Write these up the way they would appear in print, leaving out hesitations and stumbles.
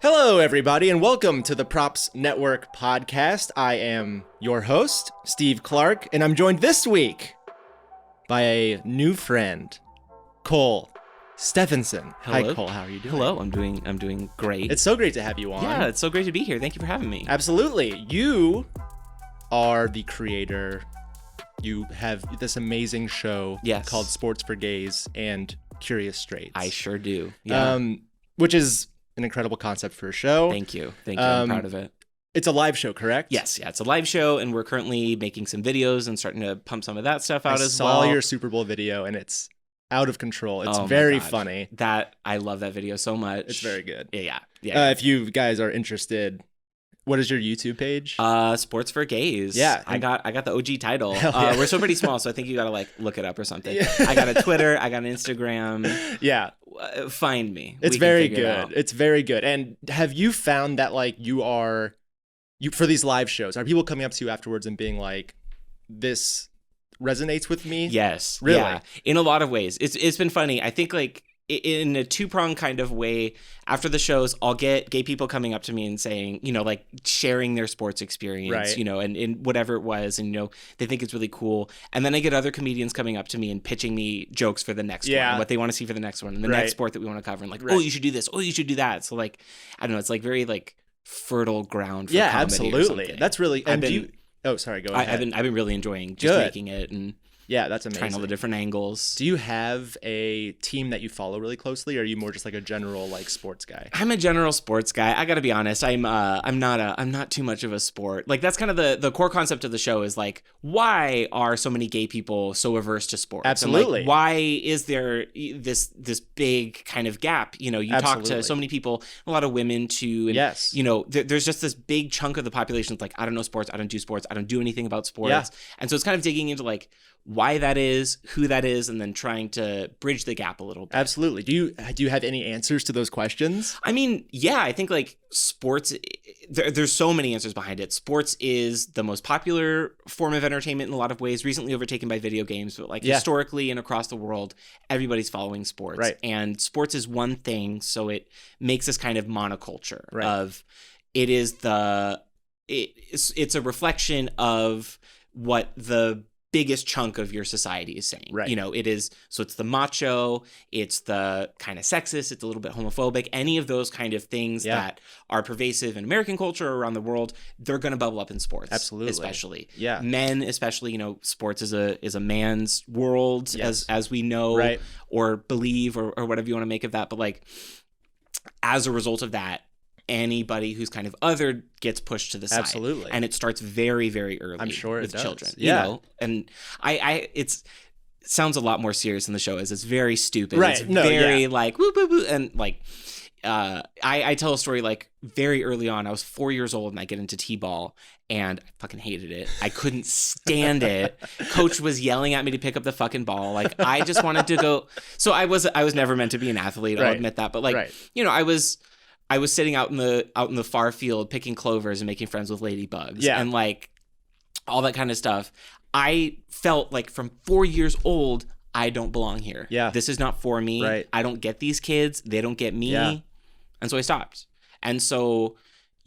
Hello, everybody, and welcome to the Props Network podcast. I am your host, Steve Clark, and I'm joined this week by a new friend, Cole Steffensen. Hello. Hi, Cole. How are you doing? Hello. I'm doing great. It's so great to have you on. Yeah, it's so great to be here. Thank you for having me. Absolutely. You are the creator. You have this amazing show called Sports for Gays and Curious Straits. I sure do. Yeah. Which is an incredible concept for a show. Thank you. I'm proud of it. It's a live show, correct? Yes. Yeah. It's a live show, and we're currently making some videos and starting to pump some of that stuff out as well. I saw your Super Bowl video, and it's out of control. It's very funny. I love that video so much. It's very good. Yeah. If you guys are interested, what is your YouTube page? Sports for Gays. Yeah. I got the OG title. Yeah. We're still pretty small, so I think you gotta look it up or something. Yeah. I got a Twitter. I got an Instagram. Yeah. Find me. It's very good. It's very good. And have you found that you for these live shows, are people coming up to you afterwards and being like, this resonates with me? Yes. Really? Yeah. In a lot of ways. It's been funny. I think in a two-pronged kind of way, after the shows, I'll get gay people coming up to me and saying, sharing their sports experience, right. And whatever it was, and, they think it's really cool. And then I get other comedians coming up to me and pitching me jokes for the next one, and what they want to see for the next one, and the next sport that we want to cover, and oh, you should do this, oh, you should do that. So, I don't know, it's very, fertile ground for comedy. Absolutely. That's really, and sorry, go ahead. I've been really enjoying just making it, and yeah, that's amazing. Trying all the different angles. Do you have a team that you follow really closely, or are you more just a general sports guy? I'm a general sports guy. I got to be honest. I'm not too much of a sport. That's kind of the core concept of the show is why are so many gay people so averse to sports? Absolutely. And why is there this big kind of gap? You talk to so many people, a lot of women too. And, yes. There's just this big chunk of the population that's I don't know sports. I don't do sports. I don't do anything about sports. Yeah. And so it's kind of digging into why that is, who that is, and then trying to bridge the gap a little bit. Absolutely. Do you have any answers to those questions? I mean, yeah, I think sports, there's so many answers behind it. Sports is the most popular form of entertainment in a lot of ways, recently overtaken by video games, but historically and across the world, everybody's following sports. Right. And sports is one thing, so it makes this kind of monoculture right. It's a reflection of what the biggest chunk of your society is saying. Right. It's the macho, it's the kind of sexist, it's a little bit homophobic, any of those kind of things that are pervasive in American culture or around the world, they're going to bubble up in sports. Absolutely. Especially. Yeah. Men, especially, sports is a man's world, as we know, right. or believe, or whatever you want to make of that. But as a result of that, anybody who's kind of othered gets pushed to the side. Absolutely. And it starts very, very early. I'm sure with it does. Children. Yeah. And it sounds a lot more serious than the show is. It's very stupid. Right. It's very woo boo boo, and I tell a story very early on. I was 4 years old and I get into t-ball and I fucking hated it. I couldn't stand it. Coach was yelling at me to pick up the fucking ball. I just wanted to go. So I was never meant to be an athlete. I'll admit that. But right. I was sitting out in the far field picking clovers and making friends with ladybugs and all that kind of stuff. I felt from 4 years old, I don't belong here. Yeah. This is not for me. Right. I don't get these kids. They don't get me. Yeah. And so I stopped. And so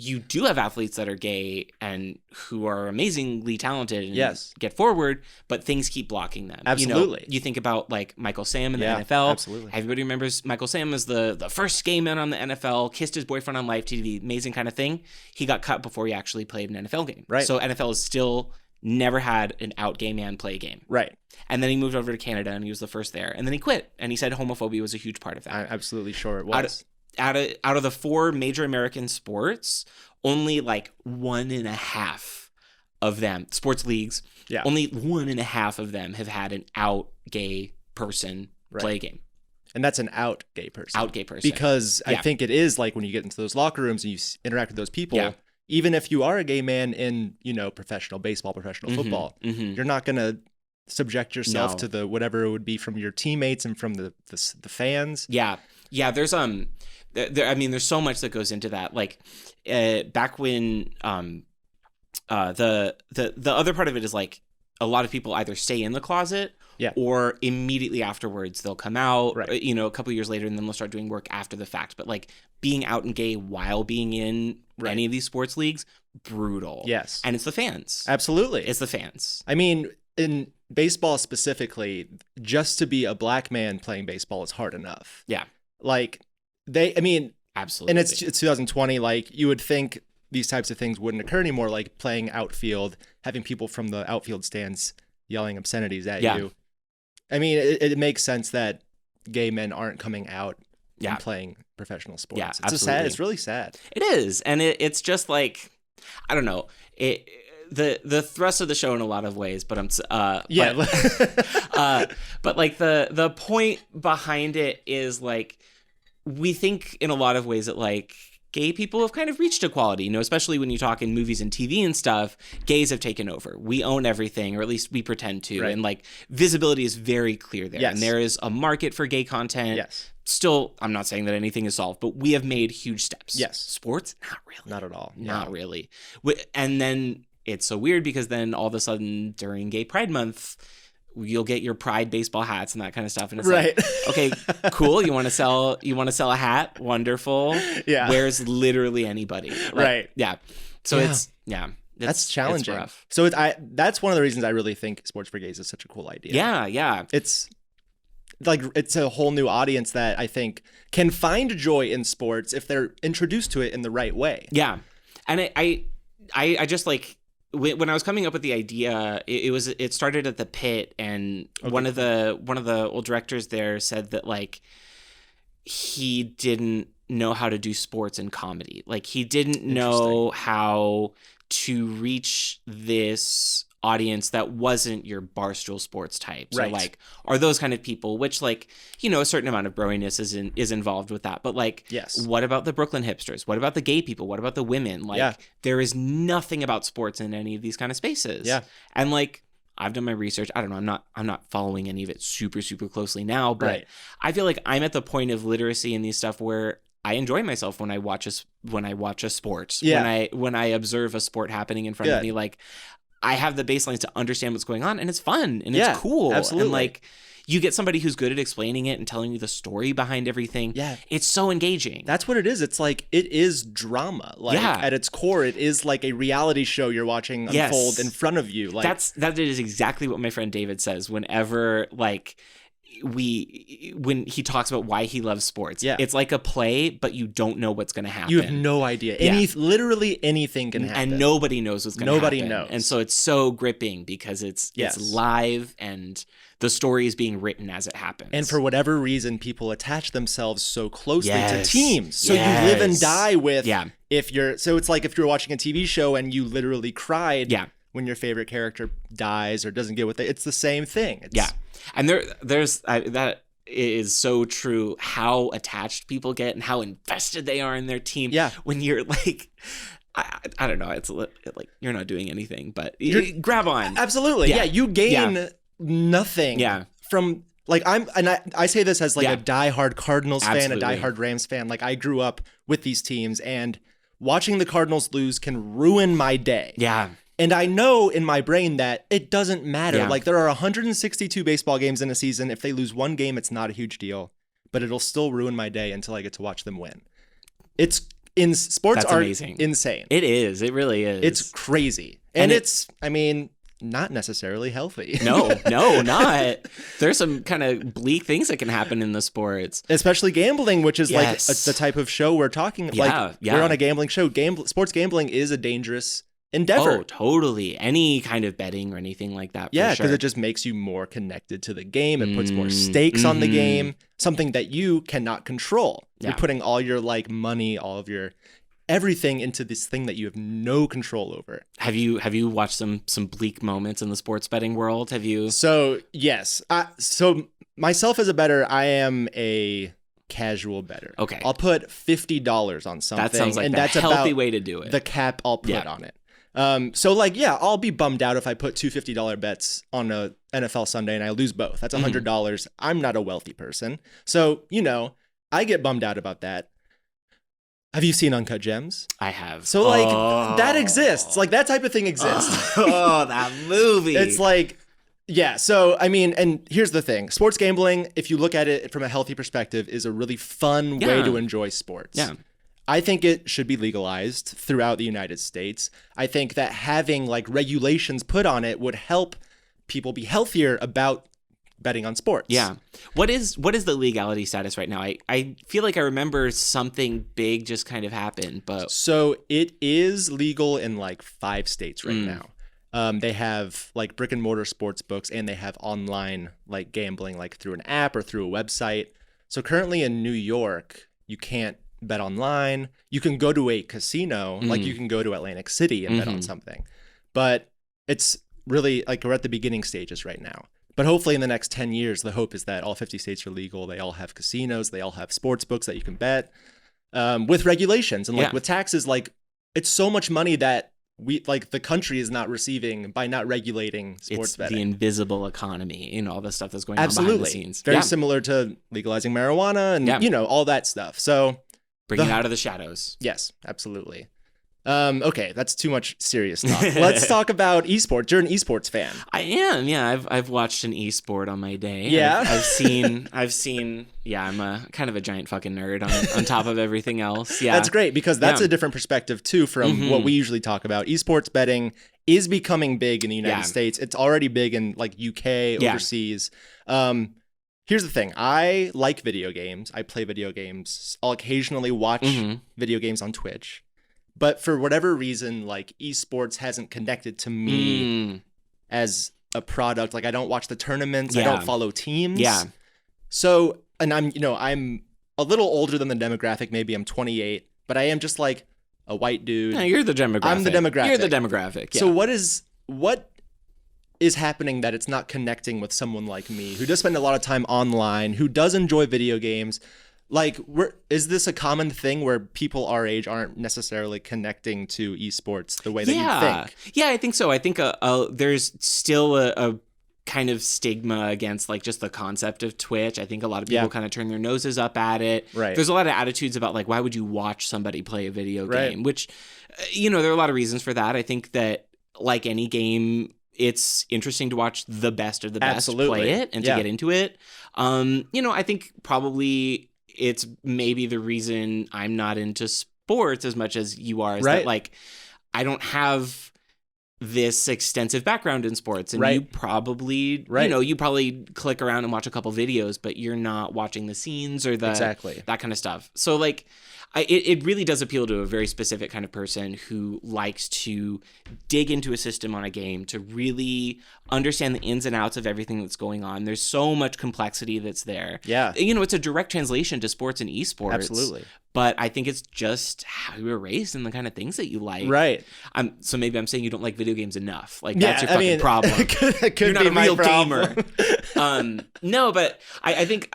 you do have athletes that are gay and who are amazingly talented and get forward, but things keep blocking them. Absolutely. You think about Michael Sam in the Yeah, NFL. absolutely. Everybody remembers Michael Sam as the first gay man on the NFL, kissed his boyfriend on live TV, amazing kind of thing. He got cut before he actually played an NFL game. Right. So NFL has still never had an out gay man play a game. Right. And then he moved over to Canada and he was the first there. And then he quit. And he said homophobia was a huge part of that. I'm absolutely sure it was. Out of the four major American sports, only 1.5 of them, sports leagues, only 1.5 of them have had an out gay person play a game. And that's an out gay person. Out gay person. Because I think it is when you get into those locker rooms and you interact with those people, even if you are a gay man in, professional baseball, professional football, you're not going to subject yourself to the whatever it would be from your teammates and from the fans. Yeah. There's there's so much that goes into that. Back when the other part of it is a lot of people either stay in the closet or immediately afterwards they'll come out, you know, a couple of years later, and then they'll start doing work after the fact. But like being out and gay while being in any of these sports leagues, brutal. Yes. And it's the fans. Absolutely. It's the fans. I mean, in baseball specifically, just to be a black man playing baseball is hard enough. Yeah. Like absolutely. And it's 2020, like you would think these types of things wouldn't occur anymore, like playing outfield, having people from the outfield stands yelling obscenities at you. I mean, it makes sense that gay men aren't coming out and playing professional sports. Yeah, it's absolutely. It's really sad. It is. And it's just like, I don't know. The thrust of the show in a lot of ways, but but like the point behind it is like, we think in a lot of ways that like gay people have kind of reached equality, you know, especially when you talk in movies and TV and stuff. Gays have taken over. We own everything, or at least we pretend to. And like visibility is very clear there. And there is a market for gay content. Still, I'm not saying that anything is solved, but we have made huge steps. Sports? Not really. Not at all. Not really. And then it's so weird because then all of a sudden during Gay Pride Month, you'll get your Pride baseball hats and that kind of stuff, and it's like, okay, cool. You want to sell a hat? Wonderful. Where's literally anybody? Like, So that's challenging. It's rough. So that's one of the reasons I really think Sports for Gays is such a cool idea. It's like it's a whole new audience that I think can find joy in sports if they're introduced to it in the right way. And I just like, when I was coming up with the idea, it started at the Pit, and one of the old directors there said that like he didn't know how to do sports and comedy. Like he didn't know how to reach this audience that wasn't your Barstool Sports types, or like, or those kind of people, which like, you know, a certain amount of broiness is involved with that. But like, what about the Brooklyn hipsters? What about the gay people? What about the women? Like there is nothing about sports in any of these kind of spaces. And like, I've done my research. I don't know. I'm not following any of it super, super closely now, but I feel like I'm at the point of literacy in these stuff where I enjoy myself when I watch a sport, when I observe a sport happening in front of me. Like, I have the baselines to understand what's going on, and it's fun and it's cool. Absolutely. And like, you get somebody who's good at explaining it and telling you the story behind everything. It's so engaging. That's what it is. It's like, it is drama. Like at its core, it is like a reality show you're watching unfold in front of you. Like that is exactly what my friend David says whenever like when he talks about why he loves sports. It's like a play, but you don't know what's going to happen. You have no idea. Literally anything can happen. And nobody knows what's going to happen. Nobody knows. And so it's so gripping because it's live and the story is being written as it happens. And for whatever reason, people attach themselves so closely to teams. So you live and die with so it's like if you're watching a TV show and you literally cried when your favorite character dies or doesn't get what it's the same thing. And there's that is so true, how attached people get and how invested they are in their team. When you're like, I don't know, it's like you're not doing anything, but grab on. Absolutely. You gain nothing from like I say this as like a diehard Cardinals fan, a diehard Rams fan. Like I grew up with these teams, and watching the Cardinals lose can ruin my day. And I know in my brain that it doesn't matter. Like there are 162 baseball games in a season. If they lose one game, it's not a huge deal, but it'll still ruin my day until I get to watch them win. Sports are insane. It is. It really is. It's crazy. And it's, I mean, not necessarily healthy. No, not. There's some kind of bleak things that can happen in the sports. Especially gambling, which is like the type of show we're talking. We're on a gambling show. Sports gambling is a dangerous endeavor. Oh, totally. Any kind of betting or anything like that. Because it just makes you more connected to the game. It puts more stakes on the game, something that you cannot control. You're putting all your like money, all of your everything into this thing that you have no control over. Have you watched some bleak moments in the sports betting world? Have you? So yes. So myself as a bettor, I am a casual bettor. Okay. I'll put $50 on something. That sounds like and that's healthy way to do it. The cap I'll put on it. So like, I'll be bummed out if I put two $50 bets on a NFL Sunday and I lose both. That's $100. I'm not a wealthy person. So, I get bummed out about that. Have you seen Uncut Gems? I have. So like that exists. Like that type of thing exists. Oh, that movie. It's like, yeah. So I mean, and here's the thing: sports gambling, if you look at it from a healthy perspective, is a really fun way to enjoy sports. Yeah. I think it should be legalized throughout the United States. I think that having like regulations put on it would help people be healthier about betting on sports. Yeah. What is the legality status right now? I feel like I remember something big just kind of happened, but so it is legal in like 5 states right now. They have like brick and mortar sports books, and they have online like gambling, like through an app or through a website. So currently in New York, you can't bet online. You can go to a casino, like you can go to Atlantic City and bet on something. But it's really like we're at the beginning stages right now. But hopefully in the next 10 years, the hope is that all 50 states are legal. They all have casinos. They all have sports books that you can bet with regulations. And like with taxes, like it's so much money that we like the country is not receiving by not regulating sports betting. The invisible economy, all the stuff that's going on behind the scenes. Very similar to legalizing marijuana and, all that stuff. So bring it out of the shadows. Yes, absolutely. Okay, that's too much serious talk. Let's talk about esports. You're an esports fan. I am. Yeah, I've watched an esport on my day. Yeah, I've seen. Yeah, I'm a kind of a giant fucking nerd on top of everything else. Yeah, that's great because that's a different perspective too from what we usually talk about. Esports betting is becoming big in the United States. It's already big in like UK, overseas. Here's the thing. I like video games. I play video games. I'll occasionally watch video games on Twitch. But for whatever reason, like esports hasn't connected to me as a product. Like I don't watch the tournaments. I don't follow teams. Yeah. So, and I'm a little older than the demographic. Maybe I'm 28, but I am just like a white dude. No, you're the demographic. I'm the demographic. You're the demographic. Yeah. So what is happening that it's not connecting with someone like me who does spend a lot of time online, who does enjoy video games? Like, is this a common thing where people our age aren't necessarily connecting to esports the way that you think? Yeah, I think so. I think there's still a kind of stigma against like just the concept of Twitch. I think a lot of people kind of turn their noses up at it. Right. There's a lot of attitudes about like, why would you watch somebody play a video game? Which, there are a lot of reasons for that. I think that like any game, it's interesting to watch the best of the best play it and to get into it. I think probably it's maybe the reason I'm not into sports as much as you are, is that like I don't have this extensive background in sports, and you probably you probably click around and watch a couple videos, but you're not watching the scenes or that kind of stuff. So like it really does appeal to a very specific kind of person who likes to dig into a system on a game to really understand the ins and outs of everything that's going on. There's so much complexity that's there. Yeah. It's a direct translation to sports and esports. Absolutely. But I think it's just how you were raised and the kind of things that you like. Right. So maybe I'm saying you don't like video games enough. Like that's your fucking problem. You're not a real gamer. No, but I think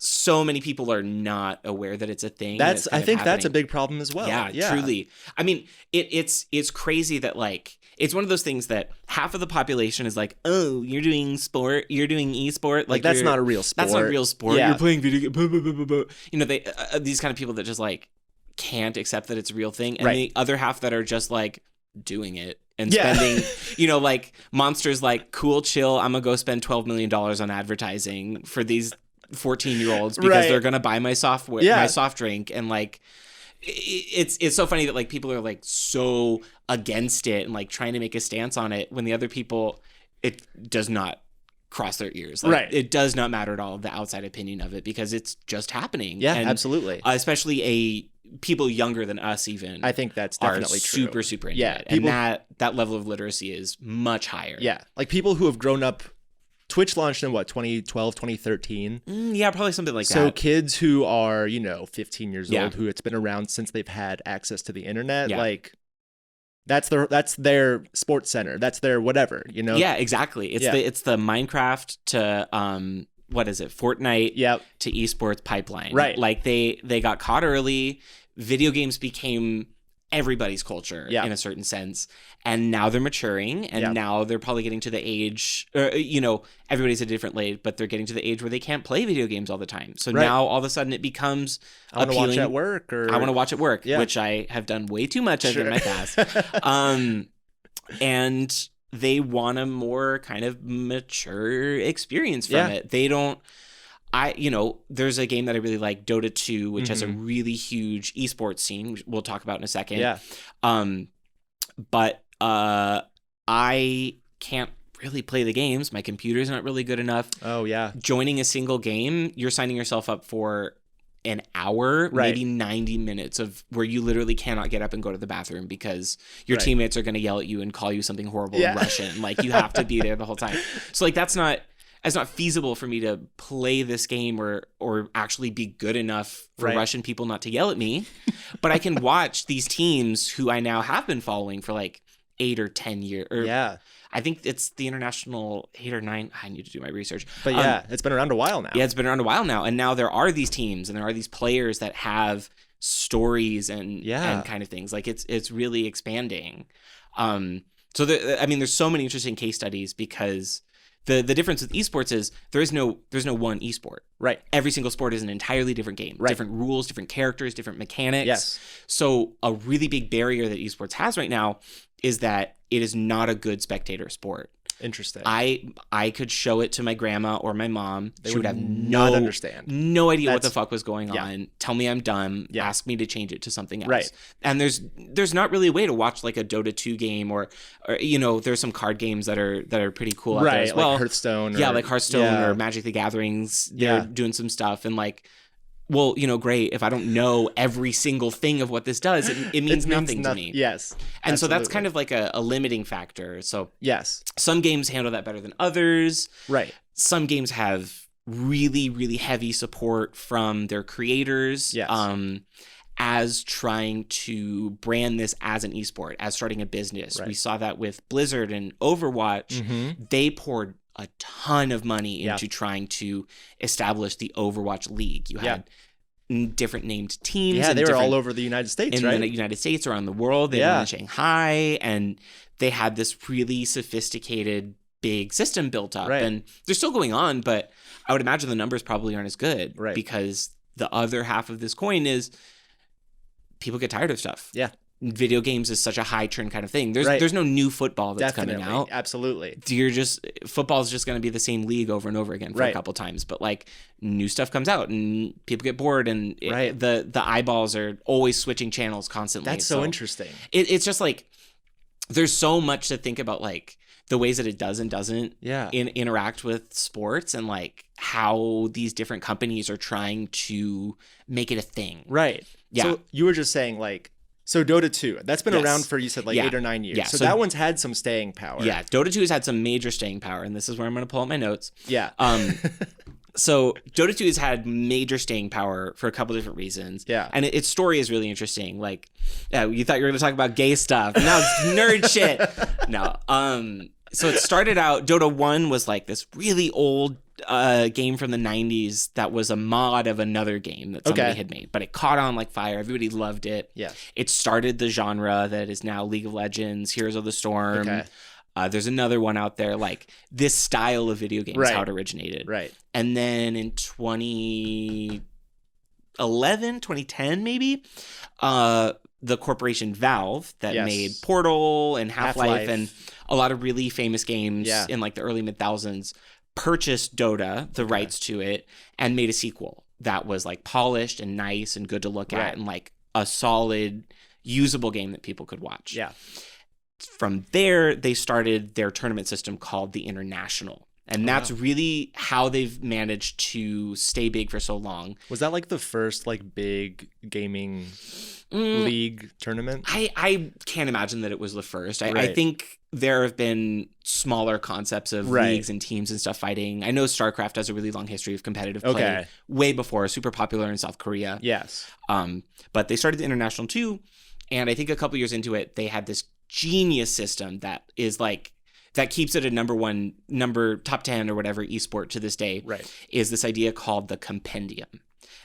so many people are not aware that it's a thing. I think that's a big problem as well. Yeah, truly. I mean, it's crazy that like it's one of those things that half of the population is like, oh, you're doing esport, like that's not a real sport. That's not a real sport. Yeah. You're playing video games. They these kind of people that just like can't accept that it's a real thing, and the other half that are just like doing it and spending, like Monster's like, cool, chill. I'm gonna go spend $12 million on advertising for these 14-year-olds because they're gonna buy my my soft drink. And like it's so funny that like people are like so against it and like trying to make a stance on it when the other people, it does not cross their ears. Like, it does not matter at all the outside opinion of it because it's just happening. Yeah, and absolutely. Especially people younger than us even. I think that's definitely true. Super into it. And that level of literacy is much higher. Yeah, like people who have grown up. Twitch launched in 2012, 2013? Yeah, probably something like that. So kids who are, 15 years old, who it's been around since they've had access to the internet, like that's their sports center. That's their whatever, Yeah, exactly. It's the Minecraft to what is it? Fortnite to esports pipeline. Right. Like they got caught early. Video games became everybody's culture in a certain sense. And now they're maturing, and now they're probably getting to the age, everybody's at a different age, but they're getting to the age where they can't play video games all the time. So now all of a sudden it becomes I want to watch at work, I want to watch at work, which I have done way too much of in my past. And they want a more kind of mature experience from it. They don't. There's a game that I really like, Dota 2, which has a really huge esports scene, which we'll talk about in a second. Yeah. But I can't really play the games. My computer's not really good enough. Oh, yeah. Joining a single game, you're signing yourself up for an hour, maybe 90 minutes of where you literally cannot get up and go to the bathroom because your teammates are going to yell at you and call you something horrible in Russian. Like, you have to be there the whole time. So, like, it's not feasible for me to play this game or actually be good enough for Russian people not to yell at me. But I can watch these teams who I now have been following for like 8 or 10 years. I think it's the international 8 or 9. I need to do my research. But it's been around a while now. Yeah, it's been around a while now. And now there are these teams and there are these players that have stories and kind of things. Like, it's really expanding. So there's so many interesting case studies because the difference with esports is there's no one esport. Right. Every single sport is an entirely different game. Right. Different rules, different characters, different mechanics. Yes. So a really big barrier that esports has right now is that it is not a good spectator sport. Interesting. I could show it to my grandma or my mom. They she would have not understand. No idea what the fuck was going on. Tell me I'm dumb. Ask me to change it to something else. Right. And there's not really a way to watch like a Dota 2 game or there's some card games that are pretty cool out there as well. Like Hearthstone. Like Hearthstone or Magic the Gatherings. They're doing some stuff and like, well, great. If I don't know every single thing of what this does, it means nothing to me. Yes. And so that's kind of like a limiting factor. So yes, some games handle that better than others. Right. Some games have really, really heavy support from their creators. Yes. As trying to brand this as an esport, as starting a business. Right. We saw that with Blizzard and Overwatch. Mm-hmm. They poured a ton of money into trying to establish the Overwatch League. You had different named teams. Yeah, they were all over the United States, right? In the United States, around the world. They were in Shanghai, and they had this really sophisticated, big system built up. Right. And they're still going on, but I would imagine the numbers probably aren't as good. Right. Because the other half of this coin is people get tired of stuff. Yeah. Video games is such a high trend kind of thing. There's no new football that's coming out. Absolutely. Football is just going to be the same league over and over again for a couple times. But like new stuff comes out and people get bored and the eyeballs are always switching channels constantly. That's so interesting. It's just like there's so much to think about, like the ways that it does and doesn't interact with sports and like how these different companies are trying to make it a thing. Right. Yeah. So you were just saying like, so Dota 2, that's been around for, you said, like 8 or 9 years. Yeah. So that one's had some staying power. Yeah, Dota 2 has had some major staying power, and this is where I'm going to pull up my notes. Yeah. So Dota 2 has had major staying power for a couple different reasons. Yeah. And its story is really interesting. Like, you thought you were going to talk about gay stuff. Now it's nerd shit. No. So it started out, Dota 1 was like this really old game from the 90s that was a mod of another game that somebody had made, but it caught on like fire. Everybody loved it. Yeah. It started the genre that is now League of Legends, Heroes of the Storm. Okay. There's another one out there, like this style of video game is how it originated. Right. And then in 2010 maybe, the corporation Valve that made Portal and Half-Life and a lot of really famous games in like the early mid-thousands purchased Dota, the rights to it, and made a sequel that was like polished and nice and good to look at and like a solid, usable game that people could watch. Yeah. From there, they started their tournament system called the International. And that's really how they've managed to stay big for so long. Was that like the first like big gaming league tournament? I can't imagine that it was the first. I think there have been smaller concepts of leagues and teams and stuff fighting. I know StarCraft has a really long history of competitive play way before, super popular in South Korea. Yes. But they started the International too. And I think a couple years into it, they had this genius system that is like, that keeps it a top 10 or whatever esport to this day, is this idea called the compendium.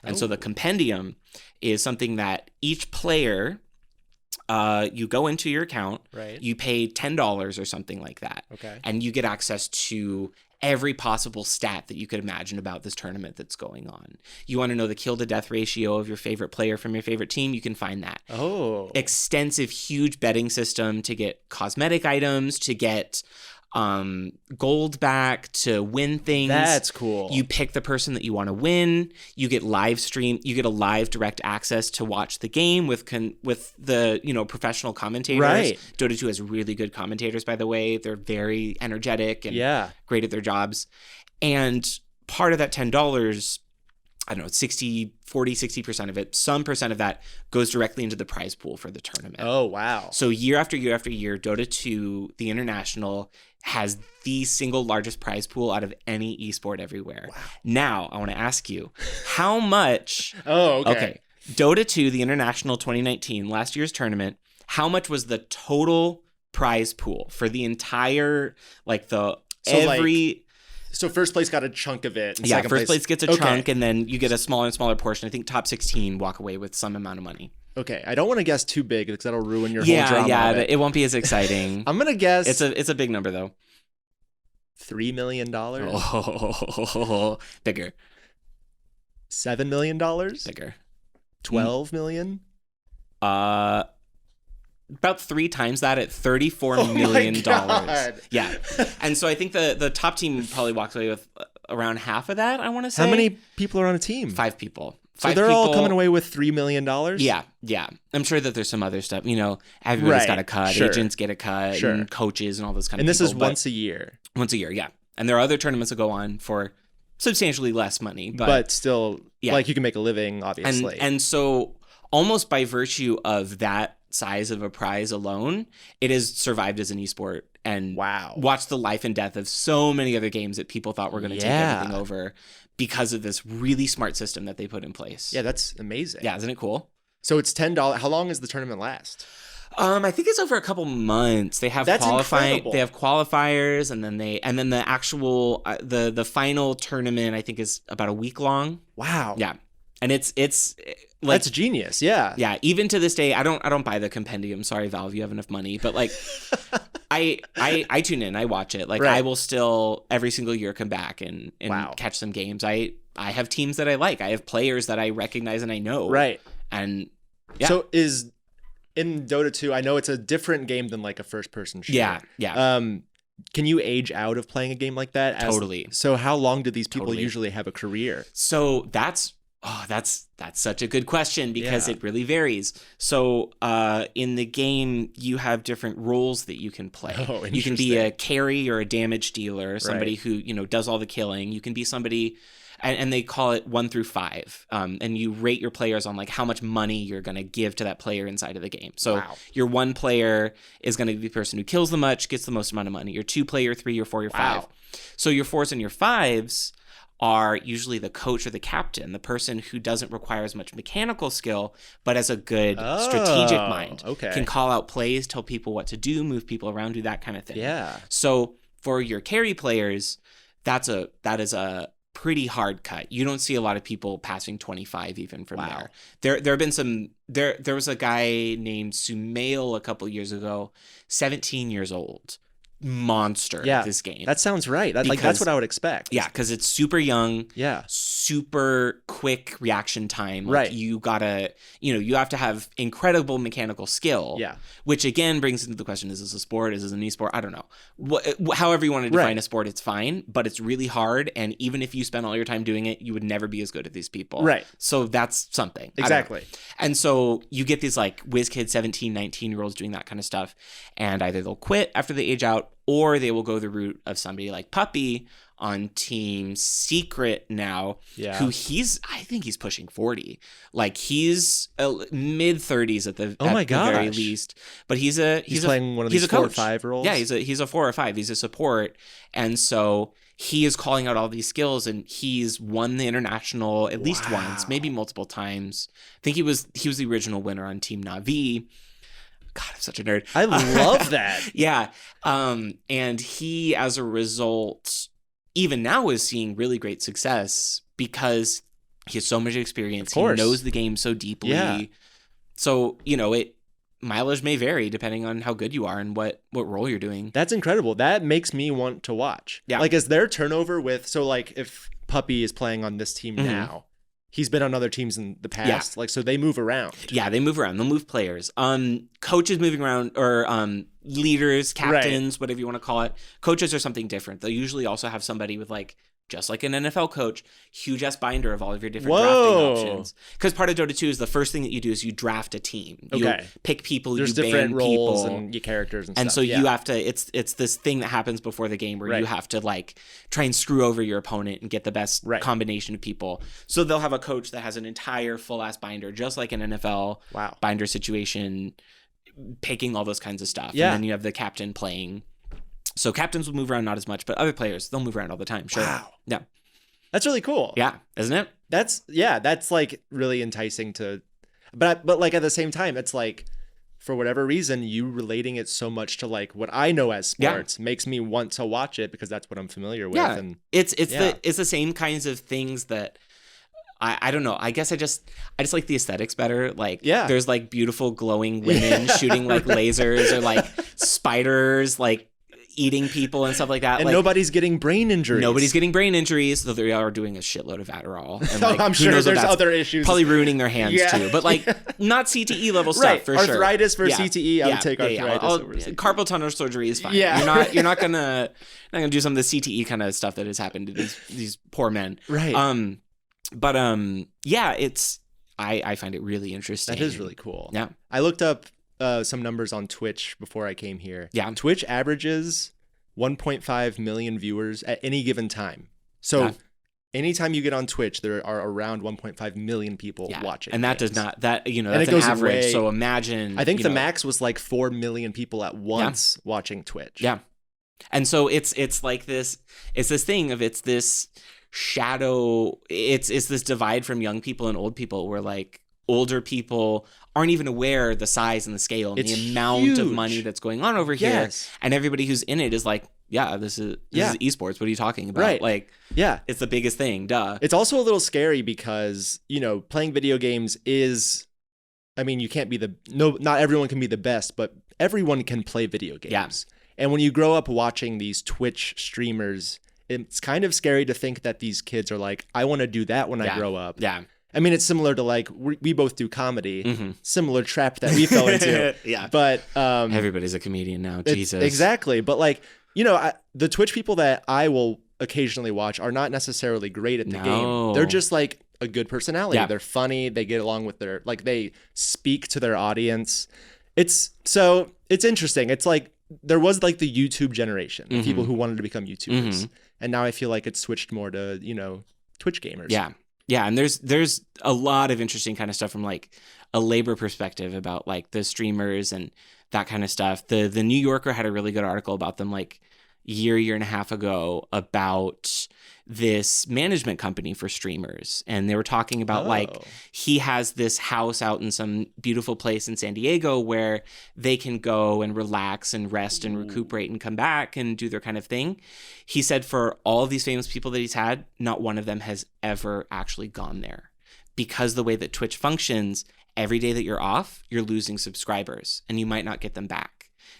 And so the compendium is something that each player You go into your account, right? You pay $10 or something like that. Okay. And you get access to every possible stat that you could imagine about this tournament that's going on. You want to know the kill to death ratio of your favorite player from your favorite team, you can find that. Oh. Extensive, huge betting system to get cosmetic items, to get gold back, to win things. That's cool. You pick the person that you want to win. You get live stream. You get a live direct access to watch the game with the professional commentators. Right. Dota 2 has really good commentators, by the way. They're very energetic and great at their jobs. And part of that $10, I don't know, 60% of it, some percent of that goes directly into the prize pool for the tournament. Oh, wow. So year after year after year, Dota 2, the international, has the single largest prize pool out of any esport everywhere. Wow. Now, I want to ask you, how much... Okay. Dota 2, the international 2019, last year's tournament, how much was the total prize pool for the entire, So first place got a chunk of it. And yeah, first place gets a chunk, and then you get a smaller and smaller portion. I think top 16 walk away with some amount of money. Okay, I don't want to guess too big because that'll ruin your whole drama. Yeah, it won't be as exciting. I'm gonna guess it's a big number though. $3 million. Oh, bigger. $7 million. Bigger. 12 million. About 3 times that at $34 million. Yeah. And so I think the top team probably walks away with around half of that, I want to say. How many people are on a team? 5 people. So they're all coming away with $3 million? Yeah. I'm sure that there's some other stuff. Everybody's got a cut. Sure. Agents get a cut. Sure. And coaches and all those kind of And this people. is once a year? Once a year, yeah. And there are other tournaments that go on for substantially less money. But still, you can make a living, obviously. And so almost by virtue of that size of a prize alone, it has survived as an esport and watched the life and death of so many other games that people thought were going to take everything over because of this really smart system that they put in place. Yeah, that's amazing. Yeah, isn't it cool? So it's $10. How long does the tournament last? I think it's over a couple months. They have incredible. They have qualifiers, and then the actual the final tournament I think is about a week long. Wow. Yeah. And it's like, that's genius. Yeah. Yeah. Even to this day, I don't buy the compendium. Sorry, Valve, you have enough money. But I tune in, I watch it. I will still every single year come back and catch some games. I have teams that I like. I have players that I recognize and I know. Right. And so in Dota 2, I know it's a different game than a first person shooter. Yeah. Can you age out of playing a game like that? Totally. So how long do these people usually have a career? So that's such a good question because it really varies. So in the game, you have different roles that you can play. Oh, you can be a carry or a damage dealer, somebody who does all the killing. You can be somebody, and they call it 1 through 5. And you rate your players on how much money you're going to give to that player inside of the game. So your 1 player is going to be the person who kills the most, gets the most amount of money. Your 2 player, 3, your 4, your 5. So your 4s and your 5s are usually the coach or the captain, the person who doesn't require as much mechanical skill, but has a good strategic mind. Okay. Can call out plays, tell people what to do, move people around, do that kind of thing. Yeah. So for your carry players, that is a pretty hard cut. You don't see a lot of people passing 25 even from there. There have been there was a guy named Sumail a couple years ago, 17 years old. Monster this game. That sounds right. That's what I would expect. Yeah, because it's super young. Yeah. Super quick reaction time. Right. You gotta, you have to have incredible mechanical skill. Yeah. Which again brings into the question: is this a sport? Is this an esport? I don't know. However you want to define a sport, it's fine. But it's really hard, and even if you spend all your time doing it, you would never be as good as these people. Right. So that's something. Exactly. And so you get these whiz kids, 17, 19-year-olds doing that kind of stuff, and either they'll quit after they age out, or they will go the route of somebody like Puppy on Team Secret now, who I think he's pushing 40. He's mid-30s at the very least. But he's playing one of these 4 or 5 roles? Yeah, he's a 4 or 5. He's a support. And so he is calling out all these skills, and he's won the international at least once, maybe multiple times. I think he was the original winner on Team Na'Vi. God, I'm such a nerd. I love that. Yeah. And he, as a result, even now is seeing really great success because he has so much experience. He knows the game so deeply. Yeah. So, mileage may vary depending on how good you are and what role you're doing. That's incredible. That makes me want to watch. Yeah. Like, is there turnover with, so like if Puppy is playing on this team now, he's been on other teams in the past. Like, so they move around. Yeah, they move around. They'll move players. Coaches moving around, or leaders, captains, whatever you want to call it. Coaches are something different. They'll usually also have somebody with like, just like an NFL coach, huge ass binder of all of your different drafting options. Because part of Dota 2 is the first thing that you do is you draft a team. You pick people, there's you different ban roles people. and your characters and stuff. And so you have to, it's this thing that happens before the game where you have to like try and screw over your opponent and get the best combination of people. So they'll have a coach that has an entire full ass binder, just like an NFL binder situation, picking all those kinds of stuff. Yeah. And then you have the captain playing. So captains will move around not as much, but other players, they'll move around all the time. Sure. Wow. Yeah. That's really cool. Yeah. Isn't it? That's like really enticing to, but like at the same time, it's like, for whatever reason, you relating it so much to like what I know as sports makes me want to watch it because that's what I'm familiar with. Yeah. And it's the same kinds of things that I don't know. I guess I just like the aesthetics better. Like, there's like beautiful glowing women shooting like lasers, or like spiders, like eating people and stuff like that. And like, nobody's getting brain injuries. Though they are doing a shitload of Adderall. And, like, I'm sure there's other issues. Probably ruining their hands too. But like not CTE level stuff for sure. Arthritis for CTE. I would take arthritis over CTE. Carpal tunnel surgery is fine. Yeah. You're not gonna do some of the CTE kind of stuff that has happened to these poor men. Right. It's I find it really interesting. That is really cool. Yeah. I looked up some numbers on Twitch before I came here. Yeah. Twitch averages 1.5 million viewers at any given time. So anytime you get on Twitch, there are around 1.5 million people watching. And that games. does not, that's and an it goes average. Away. So imagine. I think the max was like 4 million people at once watching Twitch. Yeah. And so it's like this, it's this shadow, it's this divide from young people and old people where like older people aren't even aware the size and the scale and the amount of money that's going on over here. And everybody who's in it is like, this is esports. What are you talking about? Right. Like, it's the biggest thing. Duh. It's also a little scary because, playing video games is, you can't be not everyone can be the best, but everyone can play video games. Yeah. And when you grow up watching these Twitch streamers, it's kind of scary to think that these kids are like, I want to do that when I grow up. Yeah. It's similar to like, we both do comedy, similar trap that we fell into. But everybody's a comedian now. Jesus. Exactly. But like, the Twitch people that I will occasionally watch are not necessarily great at the game. They're just like a good personality. They're funny. They get along with they speak to their audience. It's interesting. It's like, there was like the YouTube generation, people who wanted to become YouTubers. And now I feel like it's switched more to, Twitch gamers. Yeah. Yeah. And there's a lot of interesting kind of stuff from like a labor perspective about like the streamers and that kind of stuff. The New Yorker had a really good article about them like year and a half ago about this management company for streamers. And they were talking about like, he has this house out in some beautiful place in San Diego where they can go and relax and rest and recuperate and come back and do their kind of thing. He said for all of these famous people that he's had, not one of them has ever actually gone there because the way that Twitch functions, every day that you're off, you're losing subscribers and you might not get them back.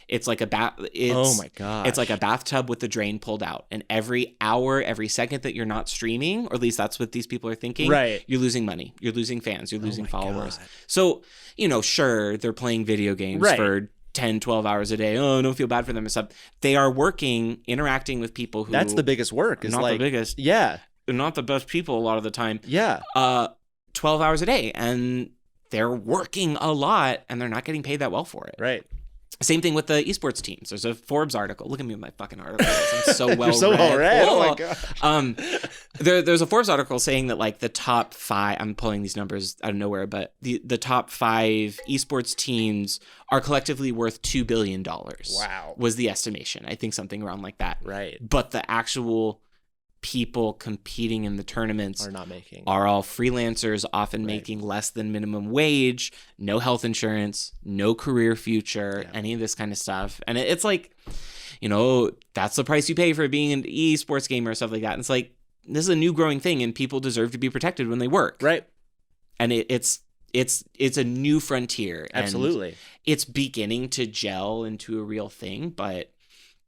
It's like oh my god! It's like a bathtub with the drain pulled out, and every hour, every second that you're not streaming, or at least that's what these people are thinking. Right. You're losing money. You're losing fans. You're losing followers. God. So sure, they're playing video games for 10, 12 hours a day. Oh, don't feel bad for them and stuff. They are working, interacting with people who. That's the biggest work. Is not like, the biggest. Yeah. They're not the best people a lot of the time. Yeah. 12 hours a day, and they're working a lot, and they're not getting paid that well for it. Right. Same thing with the esports teams. There's a Forbes article. Look at me with my fucking articles. I'm so well so read. Well read. Oh my gosh. There's a Forbes article saying that like the top 5, I'm pulling these numbers out of nowhere, but the top 5 esports teams are collectively worth $2 billion. Wow. Was the estimation. I think something around like that. Right. But the actual people competing in the tournaments are all freelancers, often making less than minimum wage, no health insurance, no career future, any of this kind of stuff. And it's like, that's the price you pay for being an esports gamer or stuff like that. And it's like, this is a new growing thing and people deserve to be protected when they work. Right. And it's it's a new frontier. Absolutely. And it's beginning to gel into a real thing, but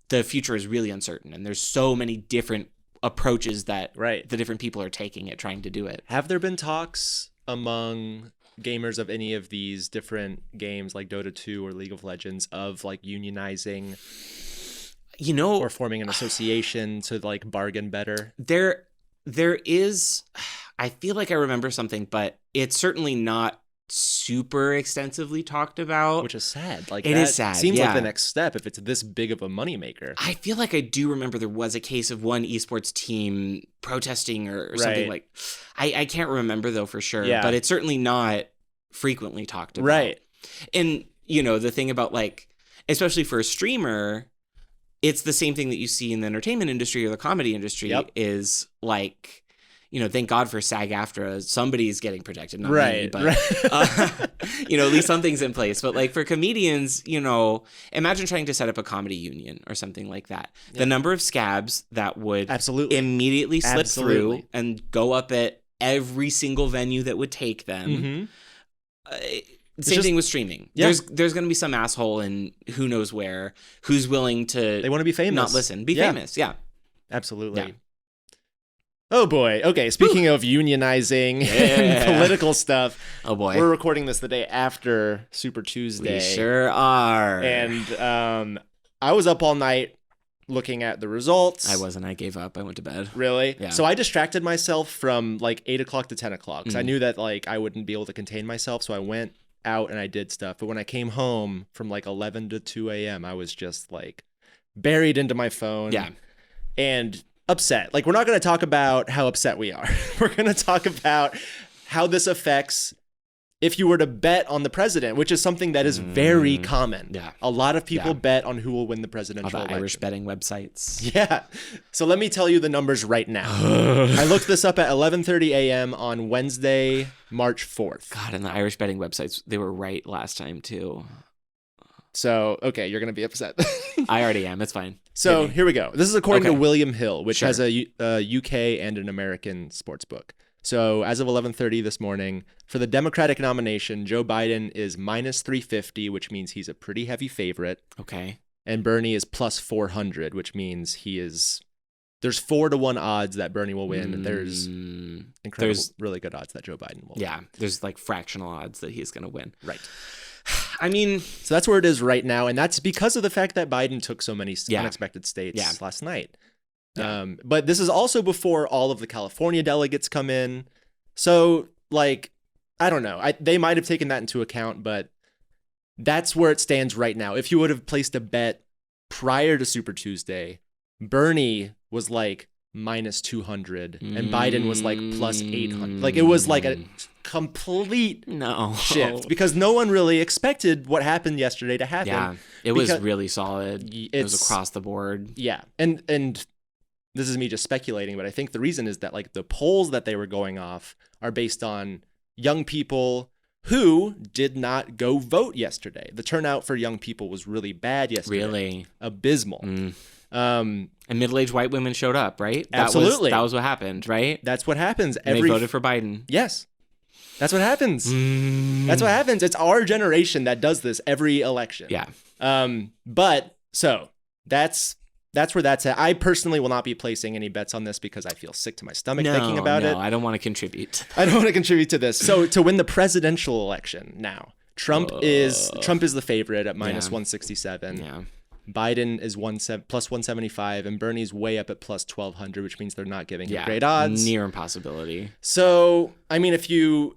the future is really uncertain. And there's so many different approaches that the different people are taking at trying to do it. Have there been talks among gamers of any of these different games like Dota 2 or League of Legends of like unionizing, or forming an association to like bargain better? There is, I feel like I remember something, but it's certainly not super extensively talked about, which is sad. Like, it is sad. Seems like the next step if it's this big of a moneymaker. I feel like I do remember there was a case of one esports team protesting or something like. I can't remember though for sure, but it's certainly not frequently talked about. Right. And the thing about like, especially for a streamer, it's the same thing that you see in the entertainment industry or the comedy industry is like, thank God for SAG-AFTRA. Somebody's getting protected, not me, but at least something's in place. But like for comedians, imagine trying to set up a comedy union or something like that. The number of scabs that would immediately slip through and go up at every single venue that would take them. Same thing with streaming. There's going to be some asshole in who knows where who's willing to. They want to be famous. Not listen. Be famous. Yeah. Absolutely. Yeah. Oh boy. Okay. Speaking of unionizing and political stuff. Oh boy. We're recording this the day after Super Tuesday. We sure are. And I was up all night looking at the results. I wasn't. I gave up. I went to bed. Really? Yeah. So I distracted myself from like 8 o'clock to 10 o'clock because I knew that like I wouldn't be able to contain myself. So I went out and I did stuff. But when I came home from like 11 to 2 a.m., I was just like buried into my phone. Yeah. And upset. Like, we're not going to talk about how upset we are. We're going to talk about how this affects if you were to bet on the president, which is something that is very common. Yeah. A lot of people bet on who will win the presidential election. Irish betting websites. Yeah. So let me tell you the numbers right now. I looked this up at 11:30 a.m. on Wednesday, March 4th. God, and the Irish betting websites, they were right last time too. So, okay, you're going to be upset. I already am. It's fine. So here we go. This is according to William Hill, which has a UK and an American sports book. So as of 11:30 this morning, for the Democratic nomination, Joe Biden is minus 350, which means he's a pretty heavy favorite. Okay. And Bernie is plus 400, which means there's 4-1 odds that Bernie will win. There's really good odds that Joe Biden will win. Yeah, there's like fractional odds that he's going to win. Right. I mean, so that's where it is right now, and that's because of the fact that Biden took so many unexpected states last night. Yeah. But this is also before all of the California delegates come in. So, like, I don't know. They might have taken that into account, but that's where it stands right now. If you would have placed a bet prior to Super Tuesday, Bernie was like minus 200 and Biden was like plus 800. Like, it was like a complete shift because no one really expected what happened yesterday to happen. Yeah, it was really solid. It was across the board. Yeah, and this is me just speculating, but I think the reason is that like the polls that they were going off are based on young people who did not go vote yesterday. The turnout for young people was really bad yesterday. Really? Abysmal. And middle-aged white women showed up, right? Absolutely. That was what happened, right? That's what happens. They voted for Biden. Yes. That's what happens. That's what happens. It's our generation that does this every election. Yeah. But so that's where that's at. I personally will not be placing any bets on this because I feel sick to my stomach thinking about it. No, I don't want to contribute. I don't want to contribute to this. So to win the presidential election now, Trump is the favorite at minus 167. Yeah. Biden is plus 175, and Bernie's way up at plus 1200, which means they're not giving him great odds. Near impossibility. So, I mean, if you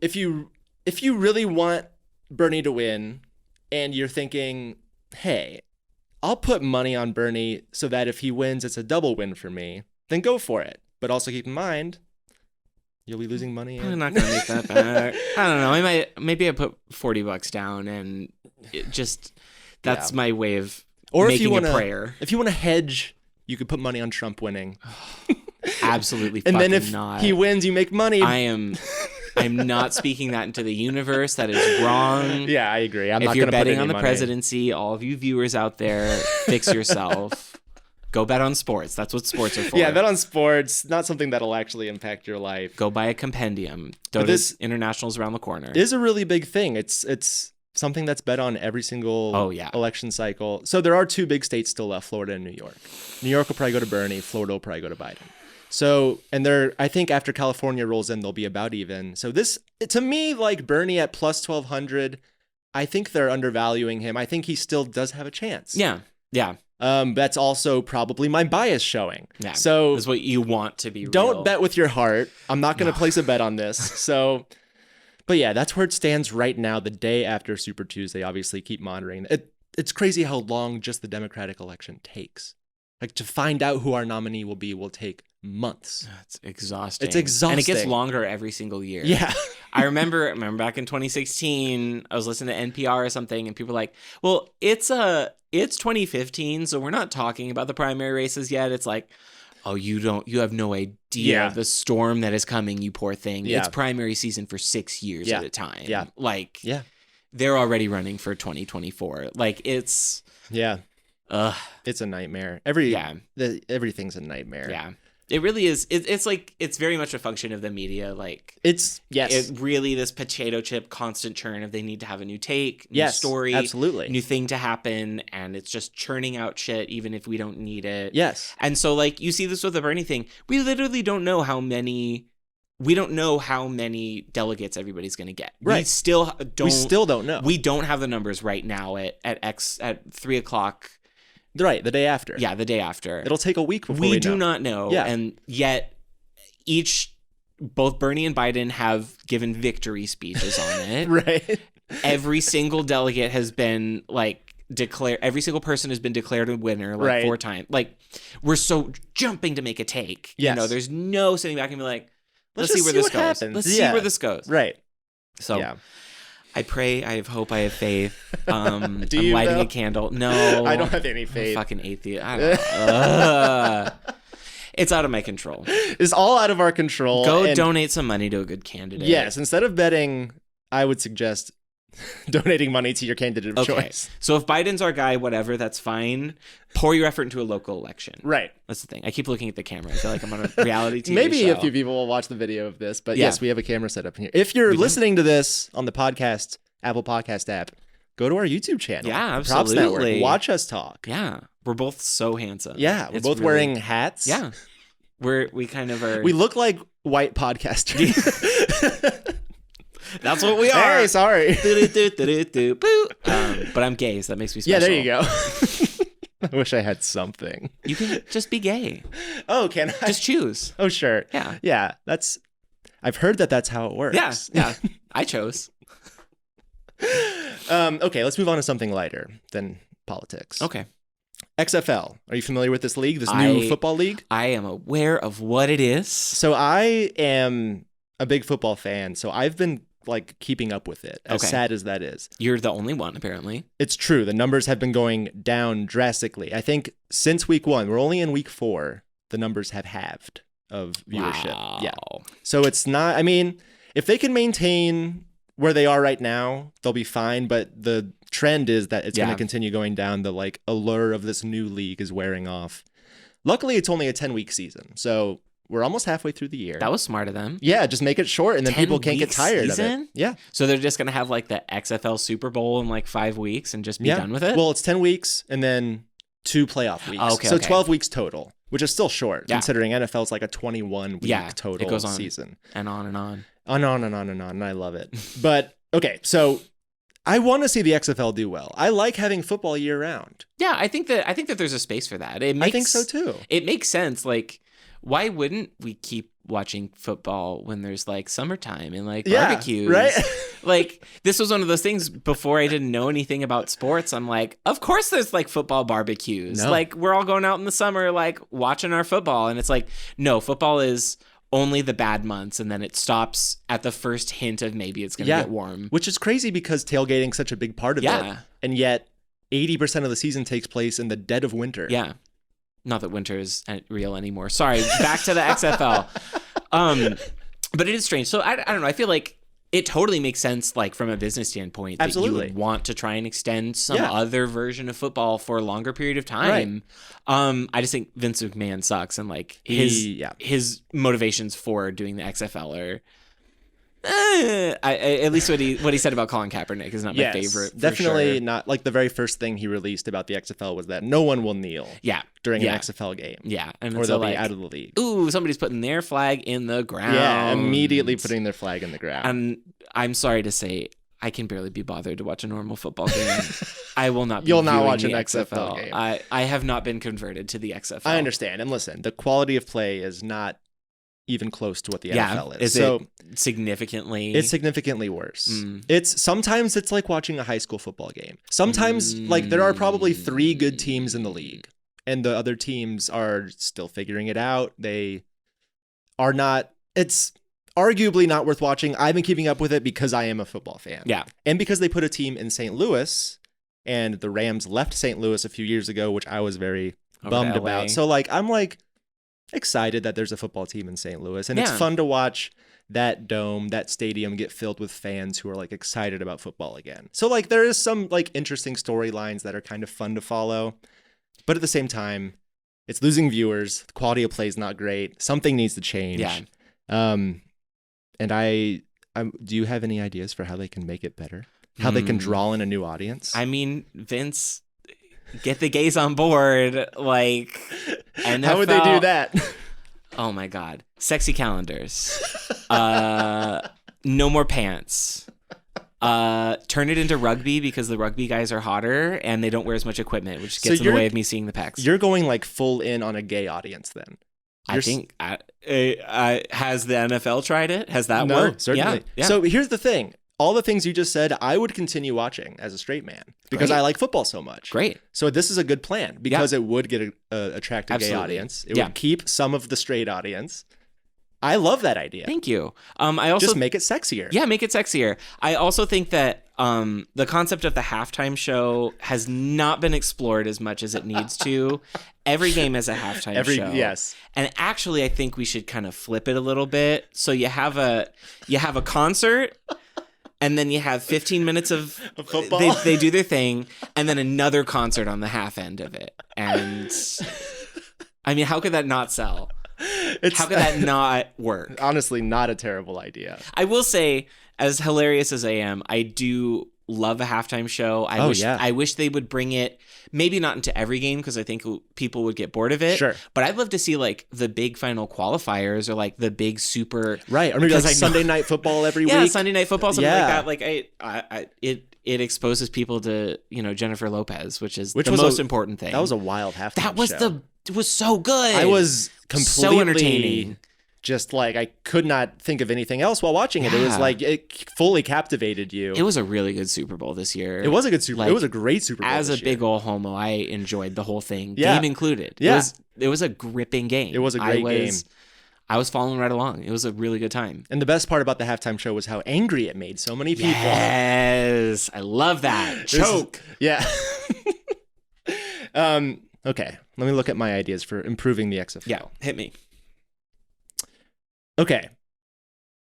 really want Bernie to win, and you're thinking, hey, I'll put money on Bernie so that if he wins, it's a double win for me, then go for it. But also keep in mind, you'll be losing money. I'm not gonna make that back. I don't know. Maybe I put $40 down, and that's my way of. Or if you want to hedge, you could put money on Trump winning. Absolutely. And then if not. he wins, you make money. I'm not speaking that into the universe. That is wrong. Yeah, I agree. If you're betting on the presidency, all of you viewers out there, fix yourself. Go bet on sports. That's what sports are for. Yeah, bet on sports. Not something that'll actually impact your life. Go buy a compendium. Dota's International's around the corner. It is a really big thing. It's something that's bet on every single election cycle. So there are 2 big states still left, Florida and New York. New York will probably go to Bernie. Florida will probably go to Biden. So, and I think after California rolls in, they'll be about even. So this, to me, like Bernie at plus 1,200, I think they're undervaluing him. I think he still does have a chance. Yeah. That's also probably my bias showing. Yeah. So that's what you want to be real. Don't bet with your heart. I'm not going to place a bet on this. So, but yeah, that's where it stands right now, the day after Super Tuesday. Obviously, keep monitoring. It's crazy how long just the Democratic election takes. Like, to find out who our nominee will take months. It's exhausting. And it gets longer every single year. Yeah. I remember back in 2016, I was listening to NPR or something, and people were like, well, it's 2015, so we're not talking about the primary races yet. It's like, oh, you have no idea the storm that is coming, you poor thing. Yeah. It's primary season for 6 years at a time. Yeah. Like, they're already running for 2024. Like, it's... Yeah. It's a nightmare. Everything's a nightmare. Yeah. It really is. It's like, it's very much a function of the media. Like, it really, this potato chip constant churn of they need to have a new take, new story, absolutely, new thing to happen, and it's just churning out shit even if we don't need it. Yes. And so, like, you see this with the Bernie thing. We literally don't know how many delegates everybody's going to get. Right. We still don't know. We don't have the numbers right now at 3:00. Right, the day after. Yeah, the day after. It'll take a week before we know. We do not know. Yeah. And yet, both Bernie and Biden have given victory speeches on it. Right. Every single delegate has been, like, declared. Every single person has been declared a winner, like, 4 times. Like, we're so jumping to make a take. Yes. You know, there's no sitting back and be like, let's see where this goes. Happens. Let's see where this goes. Right. So... Yeah. I pray, I have hope, I have faith. I'm you lighting though? A candle. No. I don't have any faith. I'm a fucking atheist. I don't know. It's out of my control. It's all out of our control. Go donate some money to a good candidate. Yes. Instead of betting, I would suggest donating money to your candidate of choice. So if Biden's our guy, whatever, that's fine. Pour your effort into a local election. Right. That's the thing. I keep looking at the camera. I feel like I'm on a reality TV Maybe show. a few people will watch the video of this, but yes, we have a camera set up in here. If you're listening to this on the podcast, Apple Podcast app, go to our YouTube channel. Yeah, absolutely. Props Network. Watch us talk. Yeah. We're both so handsome. Yeah. We're both wearing hats. Yeah. We kind of are. We look like white podcasters. That's what we are. Hey, sorry. But I'm gay, so that makes me special. Yeah, there you go. I wish I had something. You can just be gay. Oh, can I? Just choose. Oh, sure. Yeah. Yeah, I've heard that's how it works. Yeah. I chose. Okay, let's move on to something lighter than politics. Okay. XFL. Are you familiar with this league, this new football league? I am aware of what it is. So I am a big football fan, so I've been like keeping up with it, as sad as that is. You're the only one, apparently. It's true. The numbers have been going down drastically. I think since week 1, we're only in week 4, the numbers have halved of viewership. Wow. Yeah. So it's not, I mean, if they can maintain where they are right now, they'll be fine. But the trend is that it's going to continue going down. The like allure of this new league is wearing off. Luckily, it's only a 10-week season. So we're almost halfway through the year. That was smart of them. Yeah, just make it short and then people can't get tired of it. Yeah. So they're just going to have like the XFL Super Bowl in like 5 weeks and just be done with it? Well, it's 10 weeks and then 2 playoff weeks. So 12 weeks total, which is still short considering NFL's like a 21-week total it goes on season. And on and on. On and on and on. And I love it. But okay, so I want to see the XFL do well. I like having football year round. Yeah, I think that there's a space for that. I think so too. It makes sense. Like, why wouldn't we keep watching football when there's like summertime and like barbecues? Right? Like, this was one of those things before I didn't know anything about sports. I'm like, of course there's like football barbecues. No. Like, we're all going out in the summer, like watching our football. And it's like, no, football is only the bad months, and then it stops at the first hint of maybe it's going to get warm. Which is crazy because tailgating's such a big part of it. And yet 80% of the season takes place in the dead of winter. Yeah. Not that winter is real anymore. Sorry, back to the XFL. But it is strange. So I don't know. I feel like it totally makes sense, like from a business standpoint, that you would want to try and extend some other version of football for a longer period of time. Right. I just think Vince McMahon sucks, and like his motivations for doing the XFL are. At least what he said about Colin Kaepernick is not my favorite. Definitely not. Like the very first thing he released about the XFL was that no one will kneel. During an XFL game. And or they'll be out of the league. Ooh, somebody's putting their flag in the ground. Yeah, immediately putting their flag in the ground. And I'm sorry to say, I can barely be bothered to watch a normal football game. I will not. You'll not watch an XFL game. I have not been converted to the XFL. I understand, and listen, the quality of play is not even close to what the NFL is. It significantly? It's significantly worse. Sometimes it's like watching a high school football game. Sometimes like there are probably 3 good teams in the league, and the other teams are still figuring it out. They are not. It's arguably not worth watching. I've been keeping up with it because I am a football fan. Yeah, and because they put a team in St. Louis, and the Rams left St. Louis a few years ago, which I was very bummed about. So like I'm like excited that there's a football team in St. Louis, and it's fun to watch that dome, that stadium get filled with fans who are like excited about football again. So like there is some like interesting storylines that are kind of fun to follow, but at the same time, it's losing viewers. The quality of play is not great. Something needs to change. Yeah. And do you have any ideas for how they can make it better? How they can draw in a new audience? I mean, Vince, get the gays on board, like NFL. How would they do that? Oh my God. Sexy calendars. No more pants. Turn it into rugby because the rugby guys are hotter and they don't wear as much equipment, which gets in the way of me seeing the pecs. You're going like full in on a gay audience then. I think has the NFL tried it? Has that worked? Certainly. Yeah. So here's the thing. All the things you just said, I would continue watching as a straight man because I like football so much. Great. So this is a good plan because it would get attract a gay audience. It would keep some of the straight audience. I love that idea. Thank you. I also just make it sexier. Yeah, make it sexier. I also think that the concept of the halftime show has not been explored as much as it needs to. Every game has a halftime show. Yes. And actually, I think we should kind of flip it a little bit. So you have a concert. And then you have 15 minutes of football. They do their thing, and then another concert on the half end of it. And I mean, how could that not sell? How could that not work? Honestly, not a terrible idea. I will say, as hilarious as I am, I do love a halftime show. I wish they would bring it, maybe not into every game because I think people would get bored of it. Sure. But I'd love to see like the big final qualifiers or like the big super. Right. Or maybe like Sunday night football every week. Yeah, Sunday night football, something like that. Like it exposes people to, Jennifer Lopez, which was the most important thing. That was a wild halftime show. It was so good. I was completely so entertaining. Just like I could not think of anything else while watching it. It was like it fully captivated you. It was a really good Super Bowl this year. It was a good Super Bowl. It was a great Super Bowl. As a big old homo, I enjoyed the whole thing, game included. Yeah. It was a gripping game. It was a great game. I was following right along. It was a really good time. And the best part about the halftime show was how angry it made so many people. Yes, I love that. Choke. Yeah. Okay, let me look at my ideas for improving the XFL. Yeah, hit me. Okay.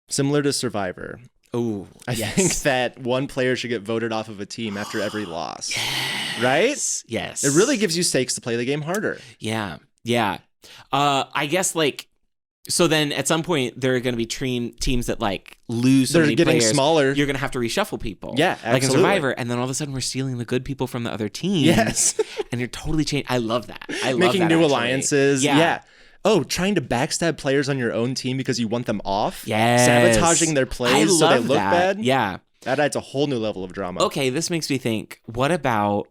Similar to Survivor. Oh, I think that one player should get voted off of a team after every loss. Yes. Right? Yes. It really gives you stakes to play the game harder. Yeah. Yeah. I guess like, so then at some point there are going to be teams that like lose so many players. They're getting smaller. You're going to have to reshuffle people. Yeah, absolutely. Like in Survivor. And then all of a sudden we're stealing the good people from the other team. Yes. And you're totally changing. I love that. Making new alliances. Yeah. Oh, trying to backstab players on your own team because you want them off? Yes. Sabotaging their plays so they look bad? Yeah. That adds a whole new level of drama. Okay, this makes me think, what about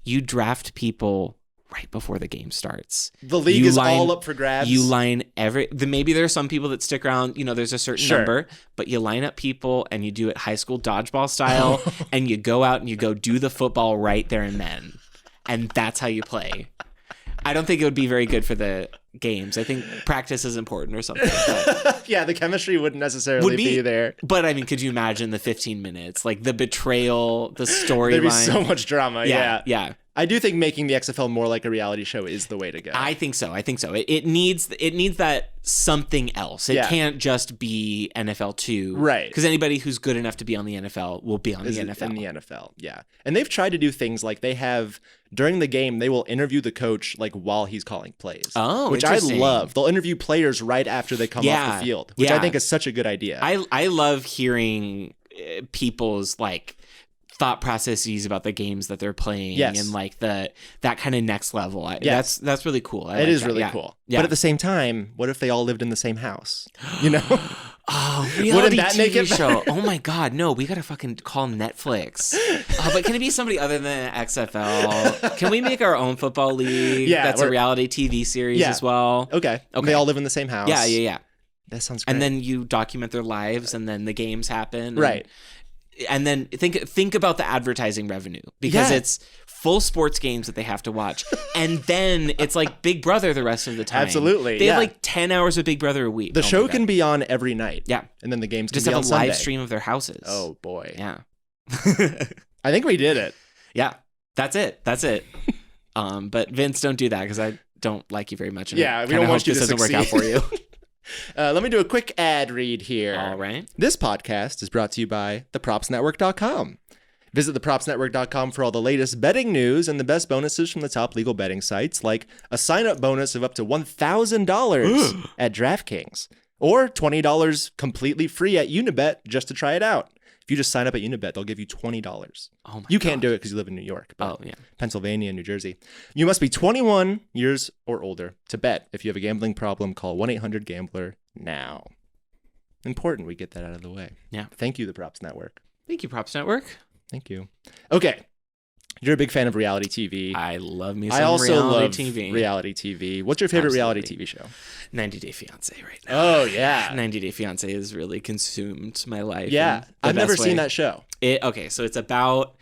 you draft people right before the game starts? The league is all up for grabs. You line maybe there are some people that stick around, there's a certain number, but you line up people and you do it high school dodgeball style and you go out and you go do the football right there and then. And that's how you play. I don't think it would be very good for the games. I think practice is important or something. Yeah, the chemistry wouldn't necessarily be there. But I mean, could you imagine the 15 minutes? Like the betrayal, the storyline. There'd be so much drama. Yeah. I do think making the XFL more like a reality show is the way to go. I think so. It needs that something else. It can't just be NFL 2. Right. Because anybody who's good enough to be on the NFL will be on the NFL. In the NFL, yeah. And they've tried to do things like they have, during the game, they will interview the coach like while he's calling plays. Oh, which I love. They'll interview players right after they come off the field, which I think is such a good idea. I love hearing people's like thought processes about the games that they're playing and like that kind of next level. That's really cool. It is really cool. Yeah. But at the same time, what if they all lived in the same house? You know? Oh, reality TV show. Oh my God, no, we gotta fucking call Netflix. But can it be somebody other than XFL? Can we make our own football league? That's a reality TV series as well. Okay. They all live in the same house. Yeah. That sounds great. And then you document their lives, and then the games happen. Right. And then think about the advertising revenue, because it's full sports games that they have to watch. And then it's like Big Brother the rest of the time. Absolutely. They have like 10 hours of Big Brother a week. The show can be on every night. Yeah. And then the games can just be have on a Sunday. live stream of their houses. Oh, boy. Yeah. I think we did it. Yeah. That's it. But Vince, don't do that, because I don't like you very much. And we don't want you to doesn't work out for you. Let me do a quick ad read here. All right. This podcast is brought to you by thepropsnetwork.com. Visit thepropsnetwork.com for all the latest betting news and the best bonuses from the top legal betting sites, like a sign-up bonus of up to $1,000 at DraftKings, or $20 completely free at Unibet just to try it out. If you just sign up at Unibet, they'll give you $20. Oh my You can't do it because you live in New York. Oh, yeah. Pennsylvania and New Jersey. You must be 21 years or older to bet. If you have a gambling problem, call 1-800-GAMBLER now. Important we get that out of the way. Yeah. Thank you, the Props Network. Thank you, Props Network. Thank you. Okay. You're a big fan of reality TV. I love me some reality TV. Reality TV. What's your favorite reality TV show? 90 Day Fiance right now. Oh, yeah. 90 Day Fiance has really consumed my life. Yeah. I've never seen that show. So it's about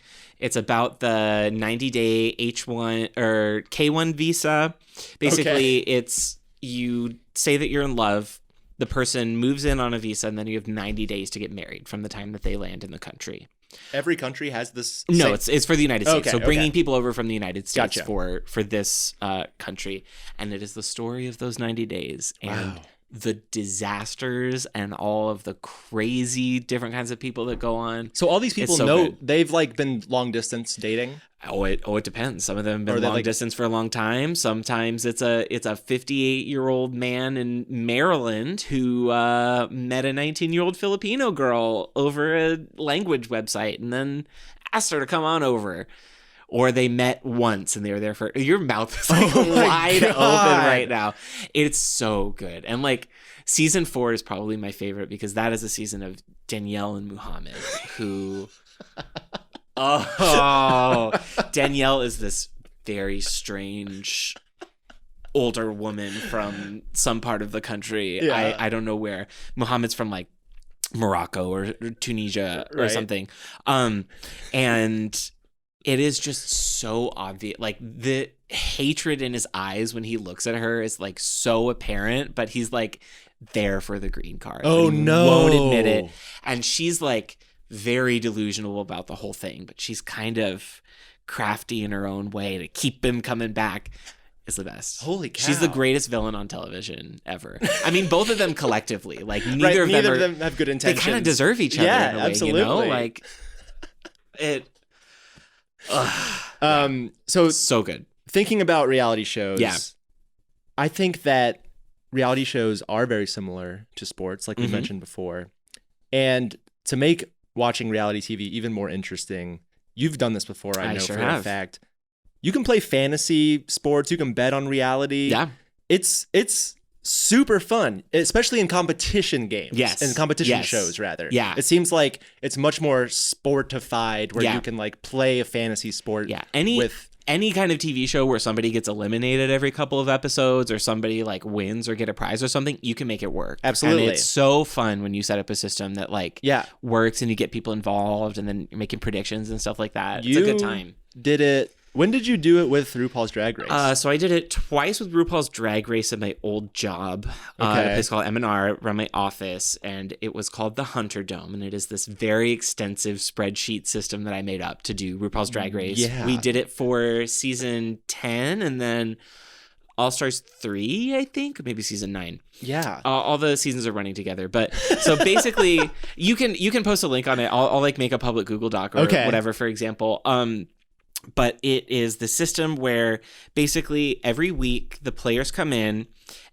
the 90-day H1 or K1 visa. Basically, it's you say that you're in love. The person moves in on a visa, and then you have 90 days to get married from the time that they land in the country. Every country has this? No, it's for the United States. So bringing people over from the United States for this country. And it is the story of those 90 days and the disasters and all of the crazy different kinds of people that go on. So all these people they've like been long distance dating? Oh, it depends. Some of them have been long distance for a long time. Sometimes it's a 58-year-old man in Maryland who met a 19-year-old Filipino girl over a language website and then asked her to come on over. Or they met once and they were there for... Your mouth is like wide open right now. It's so good. And like season 4 is probably my favorite because that is a season of Danielle and Muhammad who... Danielle is this very strange older woman from some part of the country. Yeah. I don't know where. Muhammad's from like Morocco or Tunisia or something. And it is just so obvious. Like the hatred in his eyes when he looks at her is like so apparent, but he's like there for the green card. Oh no. Won't admit it. And she's like very delusional about the whole thing, but she's kind of crafty in her own way to keep him coming back. Is the best. Holy cow. She's the greatest villain on television ever. I mean, both of them collectively. Like neither of them have good intentions. They kind of deserve each other in a way, absolutely. You know? Like it so good. Thinking about reality shows, I think that reality shows are very similar to sports, like we mentioned before. And to make watching reality TV even more interesting, you've done this before, I know for a fact. You can play fantasy sports. You can bet on reality. Yeah. It's super fun, especially in competition games. Yes. In competition shows, rather. Yeah. It seems like it's much more sportified where you can like play a fantasy sport. Yeah. Any kind of TV show where somebody gets eliminated every couple of episodes or somebody like wins or get a prize or something, you can make it work. Absolutely. And it's so fun when you set up a system that like works and you get people involved and then you're making predictions and stuff like that. It's a good time. Did it When did you do it with RuPaul's Drag Race? So I did it twice with RuPaul's Drag Race at my old job, at a place called M&R, around my office, and it was called the Hunter Dome, and it is this very extensive spreadsheet system that I made up to do RuPaul's Drag Race. Yeah. We did it for season 10, and then All-Stars 3, I think, maybe season 9. Yeah. All the seasons are running together, but so basically you can post a link on it. I'll like make a public Google Doc or whatever, for example. But it is the system where basically every week the players come in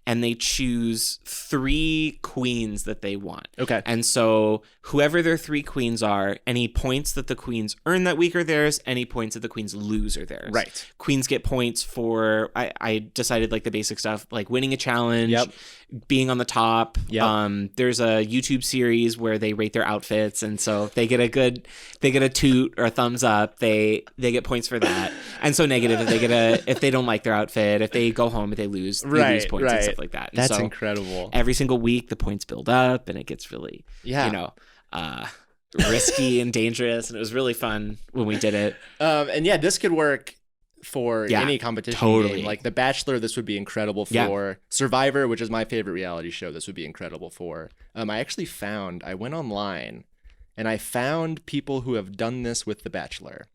and they choose 3 queens that they want. Okay. And so whoever their 3 queens are, any points that the queens earn that week are theirs, any points that the queens lose are theirs. Right. Queens get points for, I decided like the basic stuff, like winning a challenge, being on the top. There's a YouTube series where they rate their outfits, and so they get a toot or a thumbs up, they get points for that. And so negative if they don't like their outfit, if they go home and they lose points and stuff like that. And that's so incredible. Every single week the points build up and it gets really risky and dangerous, and it was really fun when we did it. And this could work for any competition game. Like The Bachelor, this would be incredible for. Survivor, which is my favorite reality show, this would be incredible for. I went online and I found people who have done this with The Bachelor.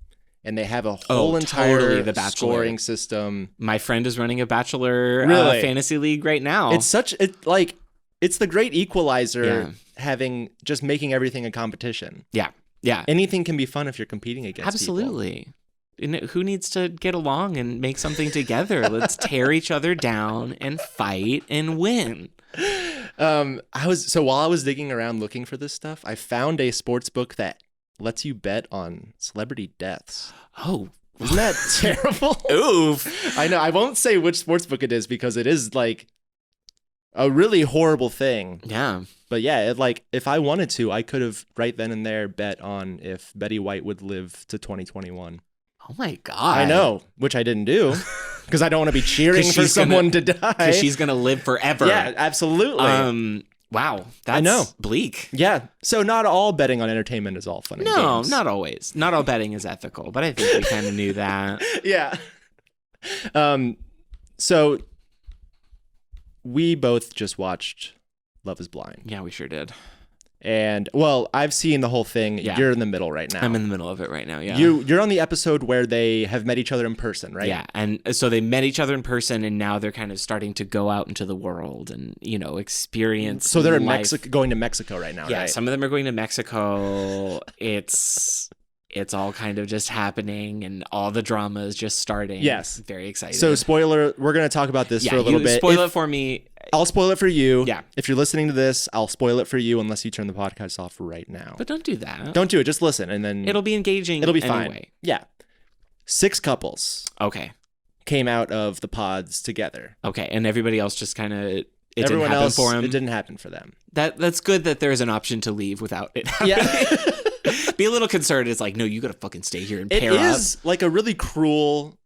And they have a whole entire scoring system. My friend is running a Bachelor fantasy league right now. It's the great equalizer, making everything a competition. Yeah. Anything can be fun if you're competing against Absolutely. People. Who needs to get along and make something together? Let's tear each other down and fight and win. While I was digging around looking for this stuff, I found a sports book that lets you bet on celebrity deaths. Oh, isn't that terrible? Oof. I know. I won't say which sports book it is because it is like a really horrible thing. Yeah. But yeah, if I wanted to, I could have right then and there bet on if Betty White would live to 2021. Oh my God. I know, which I didn't do because I don't want to be cheering for someone to die. Because she's going to live forever. Yeah, absolutely. Wow, that's I know. Bleak. Yeah, so not all betting on entertainment is all fun and games. No, not always. Not all betting is ethical, but I think we kind of knew that. Yeah. So we both just watched Love is Blind. Yeah, we sure did. And, well, I've seen the whole thing. Yeah. You're in the middle right now. I'm in the middle of it right now, yeah. You're on the episode where they have met each other in person, right? Yeah, and so they met each other in person, and now they're kind of starting to go out into the world and, experience So they're in Mexico, going to Mexico right now, right? Yeah, some of them are going to Mexico. It's all kind of just happening, and all the drama is just starting. Yes. Very excited. So, spoiler, we're going to talk about this for a little bit. Spoil it for me. I'll spoil it for you. Yeah. If you're listening to this, I'll spoil it for you unless you turn the podcast off right now. But don't do that. Don't do it. Just listen, and then it'll be engaging. It'll be anyway. fine. Yeah. 6 couples. Okay. Came out of the pods together. Okay, and everybody else just kind of Everyone didn't happen else, for them. It didn't happen for them. That's good that there's an option to leave without it happening. Yeah. Be a little concerned. It's like, no, you gotta fucking stay here and pair up. It is like a really cruel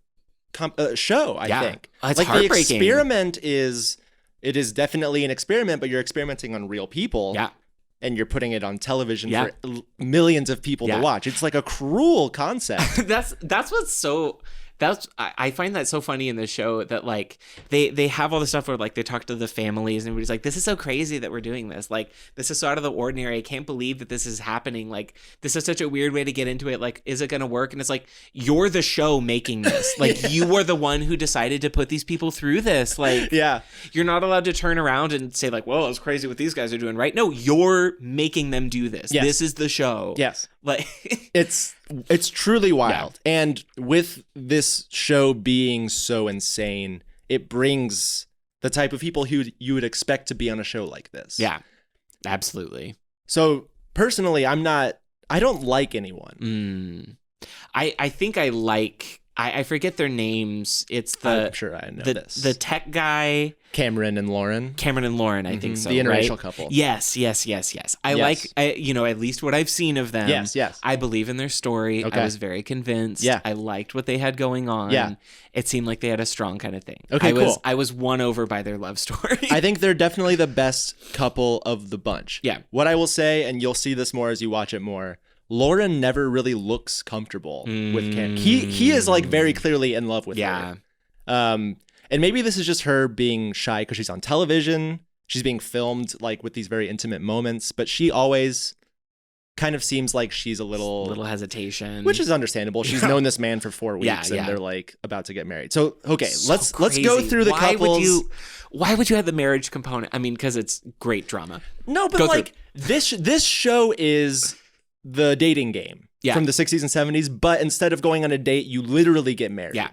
show, I think. It's like heartbreaking. The experiment is definitely an experiment, but you're experimenting on real people. Yeah. And you're putting it on television for millions of people to watch. It's like a cruel concept. I find that so funny in this show that like they have all the stuff where like they talk to the families and everybody's like, this is so crazy that we're doing this. Like, this is so out of the ordinary. I can't believe that this is happening. Like, this is such a weird way to get into it. Like, is it going to work? And it's like, you're the show making this. Like, you were the one who decided to put these people through this. Like, you're not allowed to turn around and say like, whoa, it's crazy what these guys are doing, right? No, you're making them do this. Yes. This is the show. Yes. Like, it's truly wild. Yeah. And with this show being so insane, it brings the type of people who you would expect to be on a show like this. Yeah, absolutely. So personally, I don't like anyone. I think I like, I forget their names. It's I'm sure I know this. The tech guy. Cameron and Lauren, I think so. The interracial right? couple. Yes. I like, at least what I've seen of them. Yes. I believe in their story. Okay. I was very convinced. Yeah. I liked what they had going on. Yeah. It seemed like they had a strong kind of thing. Okay, cool. I was won over by their love story. I think they're definitely the best couple of the bunch. Yeah. What I will say, and you'll see this more as you watch it more, Lauren never really looks comfortable with Cam. He is like very clearly in love with her. And maybe this is just her being shy because she's on television. She's being filmed like with these very intimate moments, but she always kind of seems like she's a little hesitation, which is understandable. She's known this man for 4 weeks, and they're like about to get married. So okay, let's go through the couples. Why would you have the marriage component? I mean, because it's great drama. No, but like this show is the dating game from the 60s and 70s, but instead of going on a date, you literally get married. Yeah.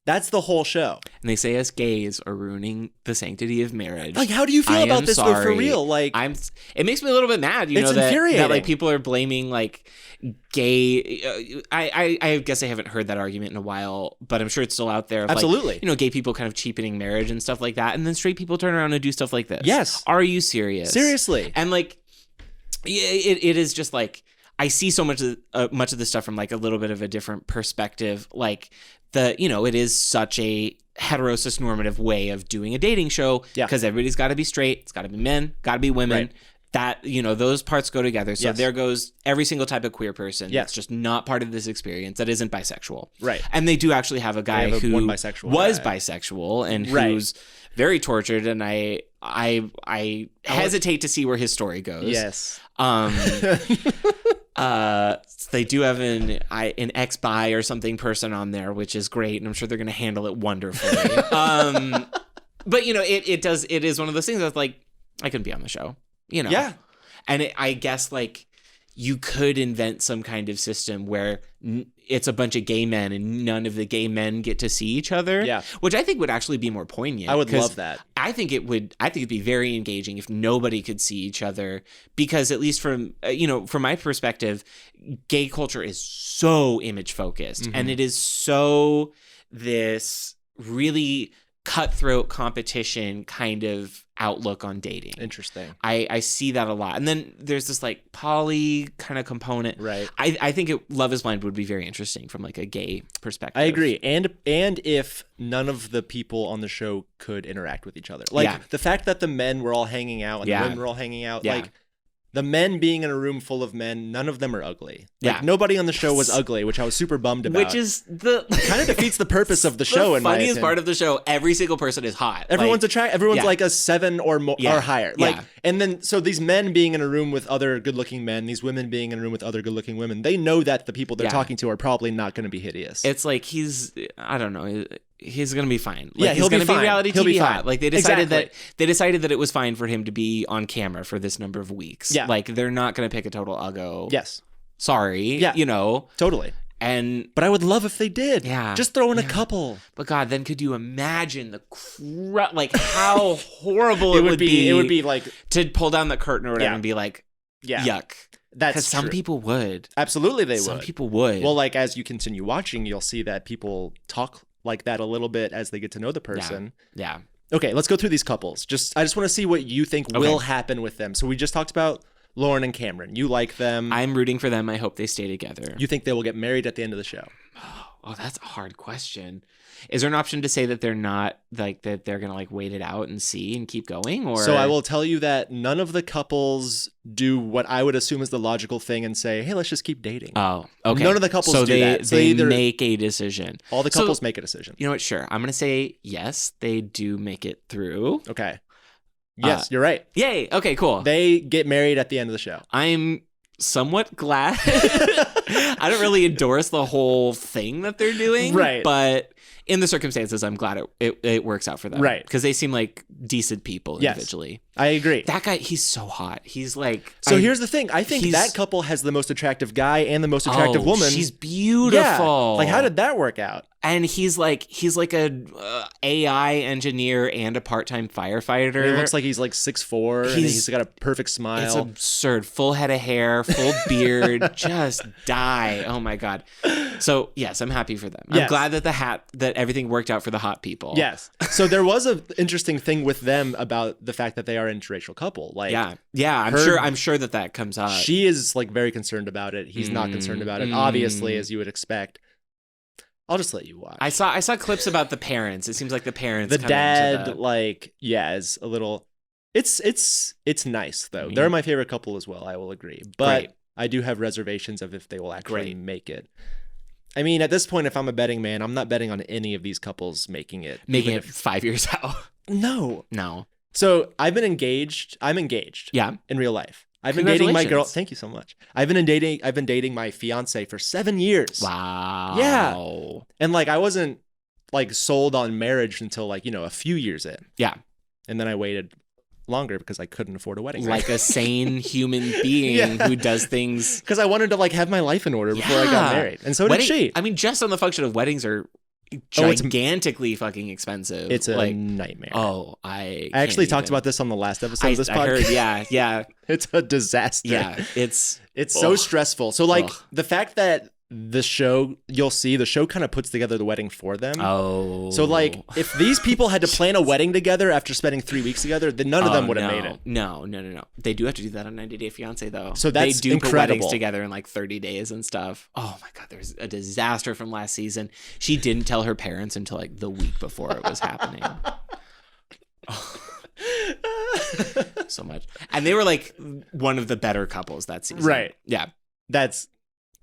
That's the whole show. And they say us gays are ruining the sanctity of marriage. Like, how do you feel about this though, for real? Like, it makes me a little bit mad, you know, that like people are blaming like gay. I guess I haven't heard that argument in a while, but I'm sure it's still out there. Of, absolutely. Like, you know, gay people kind of cheapening marriage and stuff like that. And then straight people turn around and do stuff like this. Yes. Are you serious? Seriously. And like, it is just like, I see so much of this stuff from like a little bit of a different perspective. Like, it is such a heterosis normative way of doing a dating show because everybody's got to be straight. It's got to be men, got to be women. Right. That, those parts go together. So there goes every single type of queer person that's just not part of this experience that isn't bisexual. Right. And they do actually have a guy who was bisexual and who's very tortured. And I hesitate to see where his story goes. Yes. They do have an ex-bi or something person on there, which is great, and I'm sure they're going to handle it wonderfully. But it is one of those things that's like, I couldn't be on the show, Yeah. And I guess like you could invent some kind of system where it's a bunch of gay men and none of the gay men get to see each other. Yeah. Which I think would actually be more poignant. I would love that. I think it'd be very engaging if nobody could see each other, because at least from my perspective, gay culture is so image focused and it is so this really cutthroat competition kind of outlook on dating. Interesting. I see that a lot. And then there's this like poly kind of component. Right. I think Love is Blind would be very interesting from like a gay perspective. I agree. And if none of the people on the show could interact with each other. Like the fact that the men were all hanging out and the women were all hanging out, like the men being in a room full of men, none of them are ugly. Like nobody on the show was ugly, which I was super bummed about. Which is kind of defeats the purpose of the show. The funniest part of the show, every single person is hot. Everyone's attractive. Everyone's like a 7 or more or higher. Like, and then so these men being in a room with other good-looking men, these women being in a room with other good-looking women, they know that the people they're talking to are probably not going to be hideous. It's like I don't know. He's gonna be fine. Like, he'll be fine. Reality he'll TV be fine. Hot. Like they decided that it was fine for him to be on camera for this number of weeks. Yeah. Like they're not gonna pick a total uggo. Yes. Sorry. Yeah. Totally. But I would love if they did. Yeah. Just throw in a couple. But God, then could you imagine like how horrible it would be? It would be like to pull down the curtain or whatever and be like, yuck. That's some people would. Absolutely, they would. Some people would. Well, like as you continue watching, you'll see that people talk like that a little bit as they get to know the person. Yeah. Okay, let's go through these couples. I just want to see what you think will happen with them. So we just talked about Lauren and Cameron. You like them. I'm rooting for them. I hope they stay together. You think they will get married at the end of the show? Oh, that's a hard question. Is there an option to say that they're not, like, that they're going to, like, wait it out and see and keep going? Or So I will tell you that none of the couples do what I would assume is the logical thing and say, hey, let's just keep dating. Oh, okay. None of the couples do that. So they make a decision. All the couples make a decision. You know what? Sure. I'm going to say yes, they do make it through. Okay. Yes, you're right. Yay. Okay, cool. They get married at the end of the show. I'm somewhat glad. I don't really endorse the whole thing that they're doing. Right. But in the circumstances, I'm glad it works out for them. Right. Because they seem like decent people individually. I agree. That guy, he's so hot. He's like... So here's the thing. I think that couple has the most attractive guy and the most attractive woman. She's beautiful. Yeah. Like, how did that work out? And he's like a AI engineer and a part-time firefighter. He looks like he's like 6'4", and he's got a perfect smile. It's absurd. Full head of hair, full beard, just die. Oh my God. So yes, I'm happy for them. Yes. I'm glad that everything worked out for the hot people. Yes. So there was an interesting thing with them about the fact that they are an interracial couple. Like, yeah. I'm sure that comes up. She is like very concerned about it. He's not concerned about it, obviously, as you would expect. I'll just let you watch. I saw clips about the parents. It seems like the parents. The dad, is a little. It's nice though. They're my favorite couple as well. I will agree. But I do have reservations of if they will actually make it. I mean, at this point, if I'm a betting man, I'm not betting on any of these couples making it. Making it 5 years out. No. No. So I've been engaged. I'm engaged. Yeah. In real life. I've been dating my girl. Thank you so much. I've been dating my fiance for 7 years. Wow. Yeah. And like, I wasn't like sold on marriage until like, a few years in. Yeah. And then I waited longer because I couldn't afford a wedding ring. Like a sane human being who does things. Because I wanted to like have my life in order before I got married. And so did she. I mean, just on the function of weddings are gigantically fucking expensive. It's a nightmare. Oh, I actually talked about this on the last episode of this podcast. I heard, yeah. It's a disaster. Yeah, it's so stressful. So like the fact that the show, you'll see the show kind of puts together the wedding for them. Oh. So like if these people had to plan a wedding together after spending 3 weeks together, then none of them would have made it. No. They do have to do that on 90 Day Fiancé though. So that's they do incredible. Put weddings together in like 30 days and stuff. Oh my God, there's a disaster from last season. She didn't tell her parents until like the week before it was happening. So much. And they were like one of the better couples that season. Right. Yeah. That's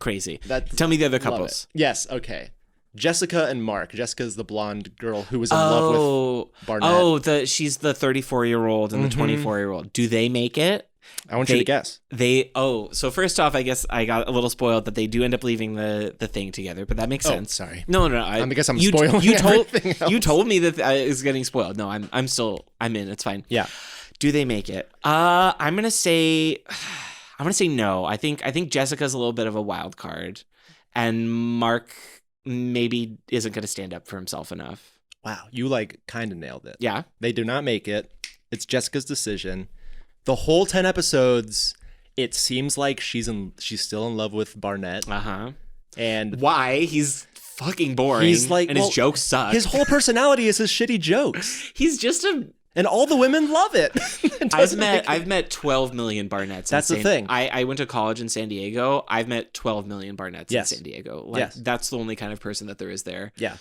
crazy. Tell me the other couples. Yes. Okay. Jessica and Mark. Jessica's the blonde girl who was in love with Barnett. Oh, she's the 34-year-old and the 24-year-old. Do they make it? I want you to guess. So first off, I guess I got a little spoiled that they do end up leaving the thing together, but that makes sense. Sorry. No. I guess I'm spoiling everything else. You told me that I was getting spoiled. No, I'm in. It's fine. Yeah. Do they make it? I'm gonna say no. I think Jessica's a little bit of a wild card, and Mark maybe isn't gonna stand up for himself enough. Wow, you like kind of nailed it. Yeah. They do not make it. It's Jessica's decision. The whole 10 episodes, it seems like she's still in love with Barnett. Uh-huh. And why? He's fucking boring. He's like, and his jokes suck. His whole personality is his shitty jokes. He's just and all the women love it. I've met 12 million Barnetts. That's the thing. I went to college in San Diego. I've met 12 million Barnetts in San Diego. That's the only kind of person that there is there. Yeah.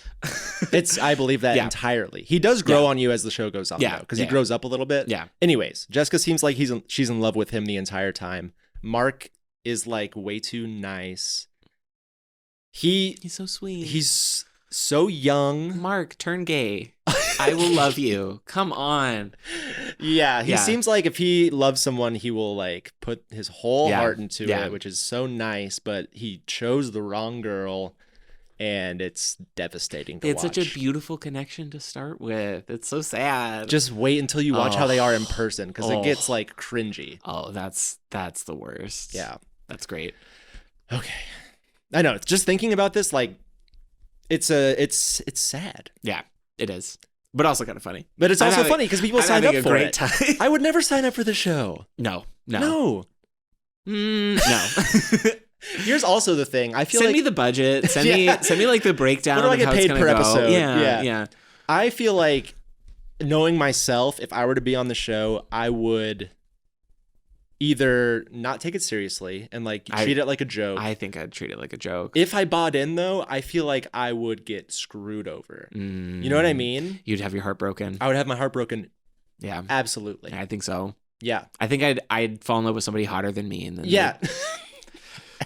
I believe that entirely. He does grow on you as the show goes on, though, because he grows up a little bit. Yeah. Anyways, Jessica seems like she's in love with him the entire time. Mark is like way too nice. He's so sweet. He's so young. Mark, turn gay. I will love you. Come on. Yeah, he seems like if he loves someone, he will like put his whole heart into it, which is so nice, but he chose the wrong girl and it's devastating to watch. It's such a beautiful connection to start with. It's so sad. Just wait until you watch how they are in person because it gets like cringy. Oh, that's the worst. Yeah. That's great. Okay. I know. Just thinking about this, like it's sad. Yeah, it is. But also kind of funny. But it's also funny because people sign up for it. Time. I would never sign up for the show. No. No. Here's also the thing. I feel send me the budget. Send me like the breakdown. What do I get paid per episode? Yeah. I feel like knowing myself, if I were to be on the show, I would either not take it seriously and like treat it like a joke. I think I'd treat it like a joke. If I bought in though, I feel like I would get screwed over. You know what I mean? You'd have your heart broken. I would have my heart broken. Yeah. Absolutely. I think so. Yeah. I think I'd fall in love with somebody hotter than me and then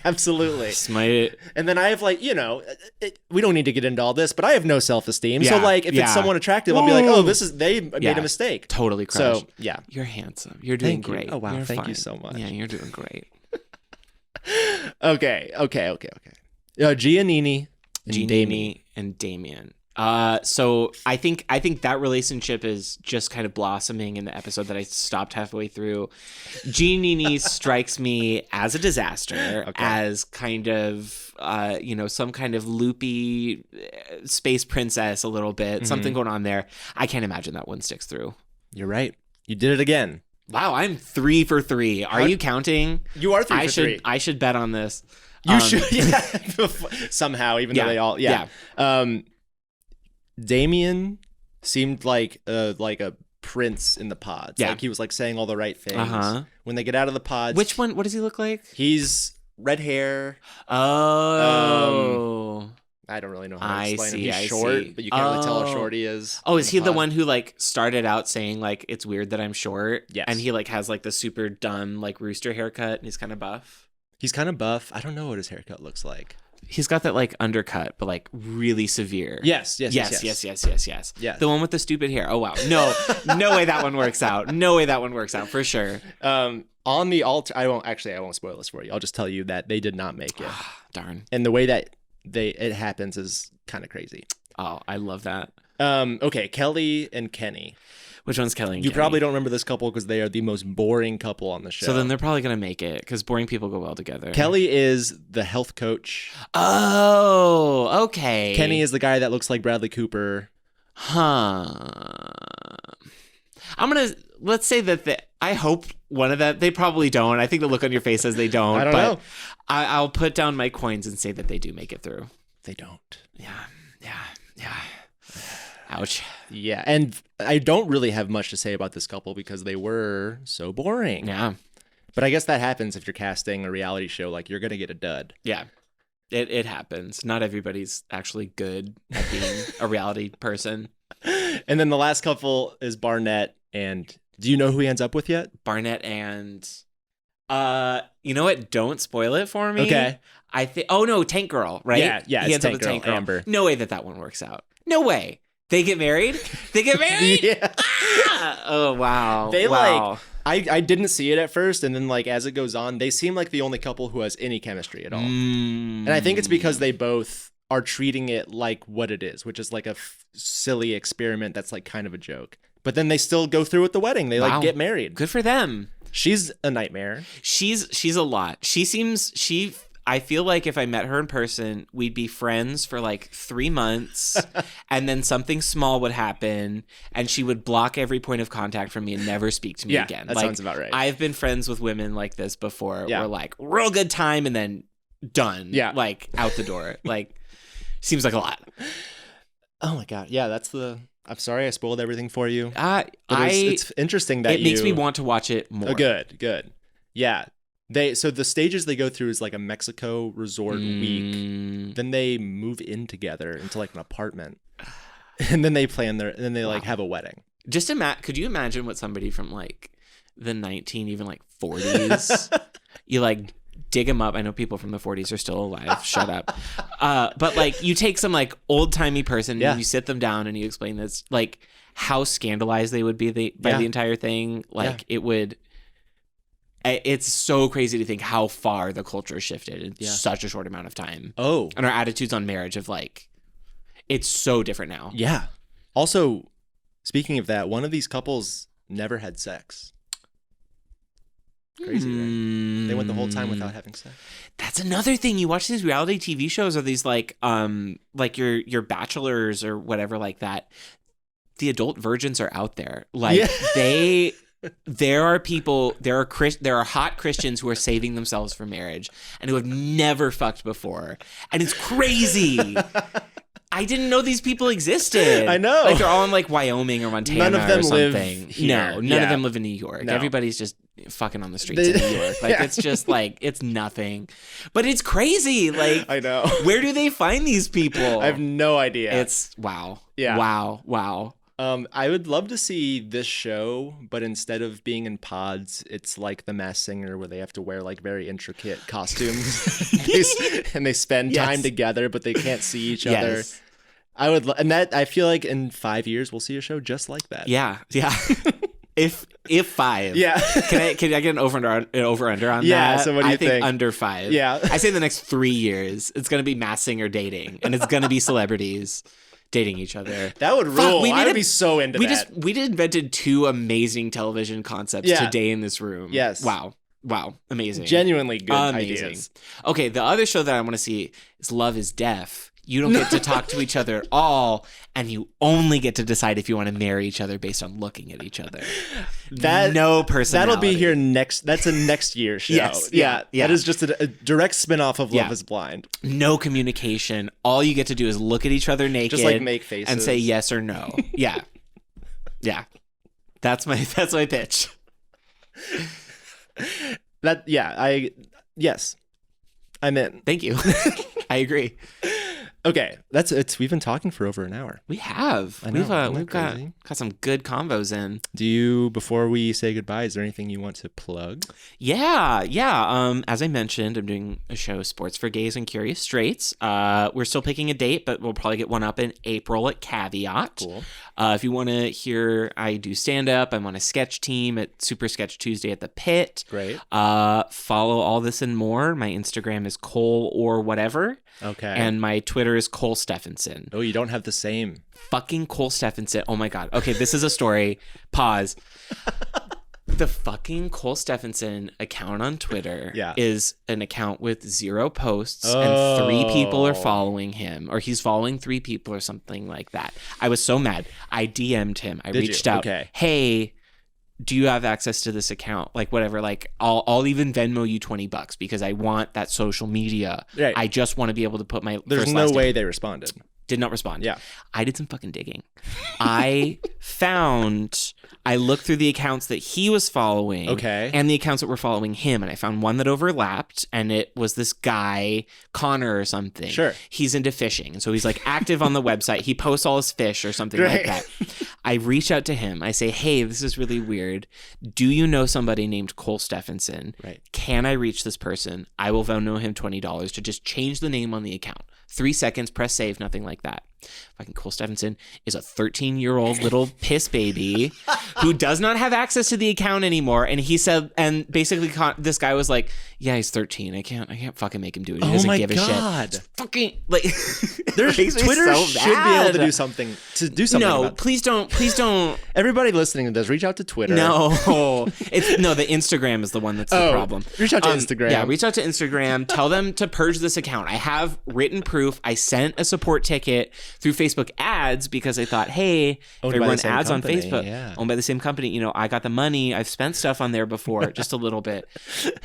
Absolutely. Smite. And then I have like, we don't need to get into all this, but I have no self-esteem. So like if it's someone attractive, I'll be like, oh, they made a mistake. Totally crushed. So yeah. You're handsome. You're doing great. Oh, wow. You're Thank fine. you so much. Yeah, you're doing great. Okay. Giannini and Damien. So I think that relationship is just kind of blossoming in the episode that I stopped halfway through. Giannini strikes me as a disaster, as kind of, some kind of loopy space princess a little bit, something going on there. I can't imagine that one sticks through. You're right. You did it again. Wow, I'm 3 for 3. Are you counting? You are 3 for 3. I should bet on this. You should, somehow, even though they all, Damien seemed like a prince in the pods. Yeah. Like he was like saying all the right things. When they get out of the pods. Which one? What does he look like? He's red hair. Oh. I don't really know how to explain him. He's I short, see. but you can't really tell how short he is. Oh, is he the one who like started out saying like it's weird that I'm short? Yes. And he like has like the super dumb like rooster haircut and he's kind of buff. He's kind of buff. I don't know what his haircut looks like. He's got that like undercut, but like really severe. Yes. Yes. The one with the stupid hair. Oh wow. No way that one works out. No way that one works out for sure. On the I won't spoil this for you. I'll just tell you that they did not make it. Darn. And the way that it happens is kind of crazy. Oh, I love that. Okay, Kelly and Kenny. Which one's Kelly and You Kenny? probably don't remember this couple because they are the most boring couple on the show. So then they're probably going to make it because boring people go well together. Kelly is the health coach. Oh, okay. Kenny is the guy that looks like Bradley Cooper. Let's say that I hope one of that, they probably don't. I think the look on your face says they don't. I don't know. I'll put down my coins and say that they do make it through. They don't. Yeah. Ouch. Yeah, and I don't really have much to say about this couple because they were so boring. Yeah. But I guess that happens if you're casting a reality show. Like, you're going to get a dud. Yeah. It happens. Not everybody's actually good at being a reality person. And then the last couple is Barnett and... Do you know who he ends up with yet? Barnett and... you know what? Don't spoil it for me. Okay. I think... Oh, no, Tank Girl, right? Yeah, he ends up with Tank Girl. Amber. No way that one works out. No way. They get married? Yeah. Ah! Oh, wow. I didn't see it at first, and then like as it goes on, they seem like the only couple who has any chemistry at all. And I think it's because they both are treating it like what it is, which is like a silly experiment that's like kind of a joke. But then they still go through with the wedding. They like get married. Good for them. She's a nightmare. She's a lot. I feel like if I met her in person, we'd be friends for like 3 months and then something small would happen and she would block every point of contact from me and never speak to me again. That sounds about right. I've been friends with women like this before. We're like real good time and then done. Yeah. Like out the door. Like seems like a lot. Oh my God. Yeah, I'm sorry I spoiled everything for you. It's interesting that it makes me want to watch it more. Oh, good. Yeah. So the stages they go through is like a Mexico resort week. Then they move in together into like an apartment. And then they have a wedding. Just could you imagine what somebody from like the 40s, you like dig them up. I know people from the 40s are still alive. Shut up. But like you take some like old timey person and you sit them down and you explain this, like how scandalized they would be by the entire thing. Like it would. It's so crazy to think how far the culture shifted in such a short amount of time. Oh. And our attitudes on marriage of like, it's so different now. Yeah. Also, speaking of that, one of these couples never had sex. Crazy, right? They went the whole time without having sex. That's another thing. You watch these reality TV shows or these like your bachelors or whatever like that. The adult virgins are out there. Like there are hot Christians who are saving themselves for marriage and who have never fucked before. And it's crazy. I didn't know these people existed. I know. Like they're all in like Wyoming or Montana none of them or something. Live here. No, none of them live in New York. No. Everybody's just fucking on the streets of New York. Like it's just like, it's nothing. But it's crazy. Like I know. Where do they find these people? I have no idea. It's wow. Yeah. Wow. I would love to see this show, but instead of being in pods, it's like The Masked Singer where they have to wear like very intricate costumes and they spend time together, but they can't see each other. I would, I feel like in 5 years we'll see a show just like that. Yeah. If 5. Yeah. Can I get an over under on that? Yeah. So what do you think? I think under 5. Yeah. I say the next 3 years it's gonna be Masked Singer dating, and it's gonna be celebrities dating each other. That would rule. I would be so into that. We invented 2 amazing television concepts today in this room. Yes. Wow. Amazing. Genuinely good ideas. Okay, the other show that I want to see is Love is Deaf. You don't get to talk to each other at all, and you only get to decide if you want to marry each other based on looking at each other. No personality. That'll be here next. That's a next year show. Yes. Yeah. That is just a direct spin-off of Love is Blind. No communication. All you get to do is look at each other naked. Just like make faces. And say yes or no. Yeah. That's my pitch. Yes. I'm in. Thank you. I agree. Okay, we've been talking for over an hour. We have. I know, We've got some good combos in. Before we say goodbye, is there anything you want to plug? Yeah. As I mentioned, I'm doing a show, Sports for Gays and Curious Straights. We're still picking a date, but we'll probably get one up in April at Caveat. Cool. If you want to hear, I do stand-up. I'm on a sketch team at Super Sketch Tuesday at the Pit. Great. Follow all this and more. My Instagram is Cole or whatever. Okay. And my Twitter is Cole Steffensen. Oh, you don't have the same. Fucking Cole Steffensen. Oh my God. Okay, this is a story. Pause. The fucking Cole Steffensen account on Twitter is an account with 0 posts and 3 people are following him, or he's following 3 people or something like that. I was so mad. I DM'd him. I reached out. Okay. Hey, do you have access to this account? Like, whatever, like I'll even Venmo you $20 because I want that social media. Right. I just want to be able to put my There's no way they responded. Did not respond. Yeah. I did some fucking digging. I looked through the accounts that he was following. Okay. And the accounts that were following him. And I found one that overlapped. And it was this guy, Connor or something. Sure. He's into fishing. And so he's like active on the website. He posts all his fish or something like that. I reach out to him. I say, hey, this is really weird. Do you know somebody named Cole Steffensen? Right. Can I reach this person? I will Venmo him $20 to just change the name on the account. 3 seconds, press save, nothing like that. Fucking Cole Steffensen is a 13-year-old little piss baby who does not have access to the account anymore. And he said, and basically this guy was like, yeah, he's 13. I can't fucking make him do it. He doesn't give a shit. It's fucking like Twitter should be able to do something. No, please don't. Everybody listening to this, reach out to Twitter. No, the Instagram is the one that's the problem. Reach out to Instagram. Yeah, reach out to Instagram. Tell them to purge this account. I have written proof. I sent a support ticket through Facebook ads because I thought, hey, if I run ads on Facebook, owned by the same company, I got the money. I've spent stuff on there before, just a little bit,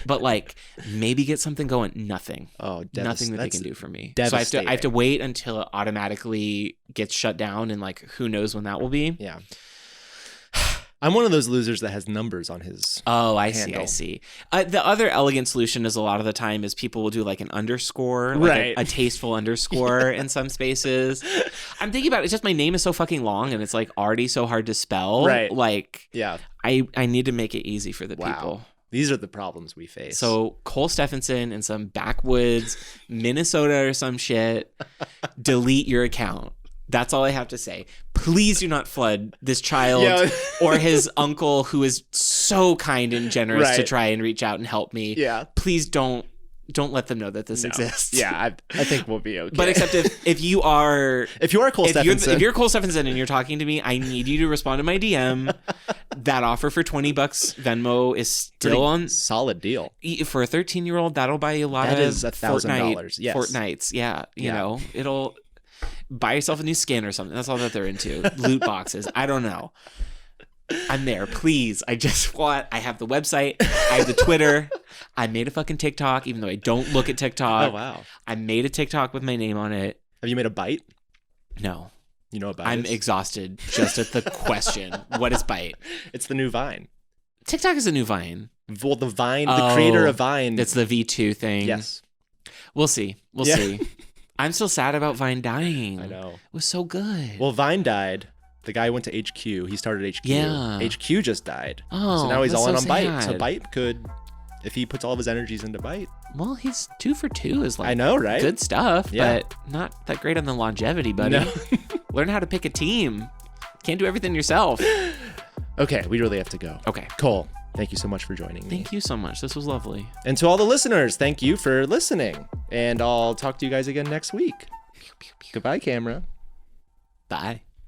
but like maybe get something going. Nothing. Oh, nothing that they can do for me. So I have to wait until it automatically gets shut down, and like who knows when that will be. Yeah. I'm one of those losers that has numbers on his handle. I see. The other elegant solution is a lot of the time is people will do like an underscore, like right. a tasteful underscore in some spaces. I'm thinking about it. It's just my name is so fucking long and it's like already so hard to spell. Right. Like, yeah. I need to make it easy for the people. These are the problems we face. So Cole Steffensen in some backwoods, Minnesota or some shit, delete your account. That's all I have to say. Please do not flood this child or his uncle who is so kind and generous to try and reach out and help me. Yeah. Please don't let them know that this exists. Yeah, I think we'll be okay. But except if you are Cole Steffensen. If you're Cole Steffensen and you're talking to me, I need you to respond to my DM. That offer for $20 Venmo is still on. Solid deal. For a 13-year-old, that'll buy you a lot of $1,000. Yes. Fortnights. Yeah. You know, it'll buy yourself a new skin or something. That's all that they're into. Loot boxes. I don't know. I'm there. Please. I have the website. I have the Twitter. I made a fucking TikTok, even though I don't look at TikTok. Oh, wow. I made a TikTok with my name on it. Have you made a bite? No. You know what Bite I'm is? exhausted just at the question. What is Bite? It's the new Vine. TikTok is a new Vine. Well, the creator of Vine. It's the V2 thing. Yes. We'll see. We'll see. I'm still sad about Vine dying. I know. It was so good. Well, Vine died. The guy went to HQ. He started HQ. Yeah. HQ just died. Oh, so now he's all in on Bite. sad. So Bite could, if he puts all of his energies into Bite. Well, he's 2 for 2 is like I know, right? good stuff, Yeah. but not that great on the longevity, buddy. No. Learn how to pick a team. Can't do everything yourself. Okay, we really have to go. Okay. Cole, thank you so much for joining me. Thank you so much. This was lovely. And to all the listeners, thank you for listening. And I'll talk to you guys again next week. Goodbye, camera. Bye.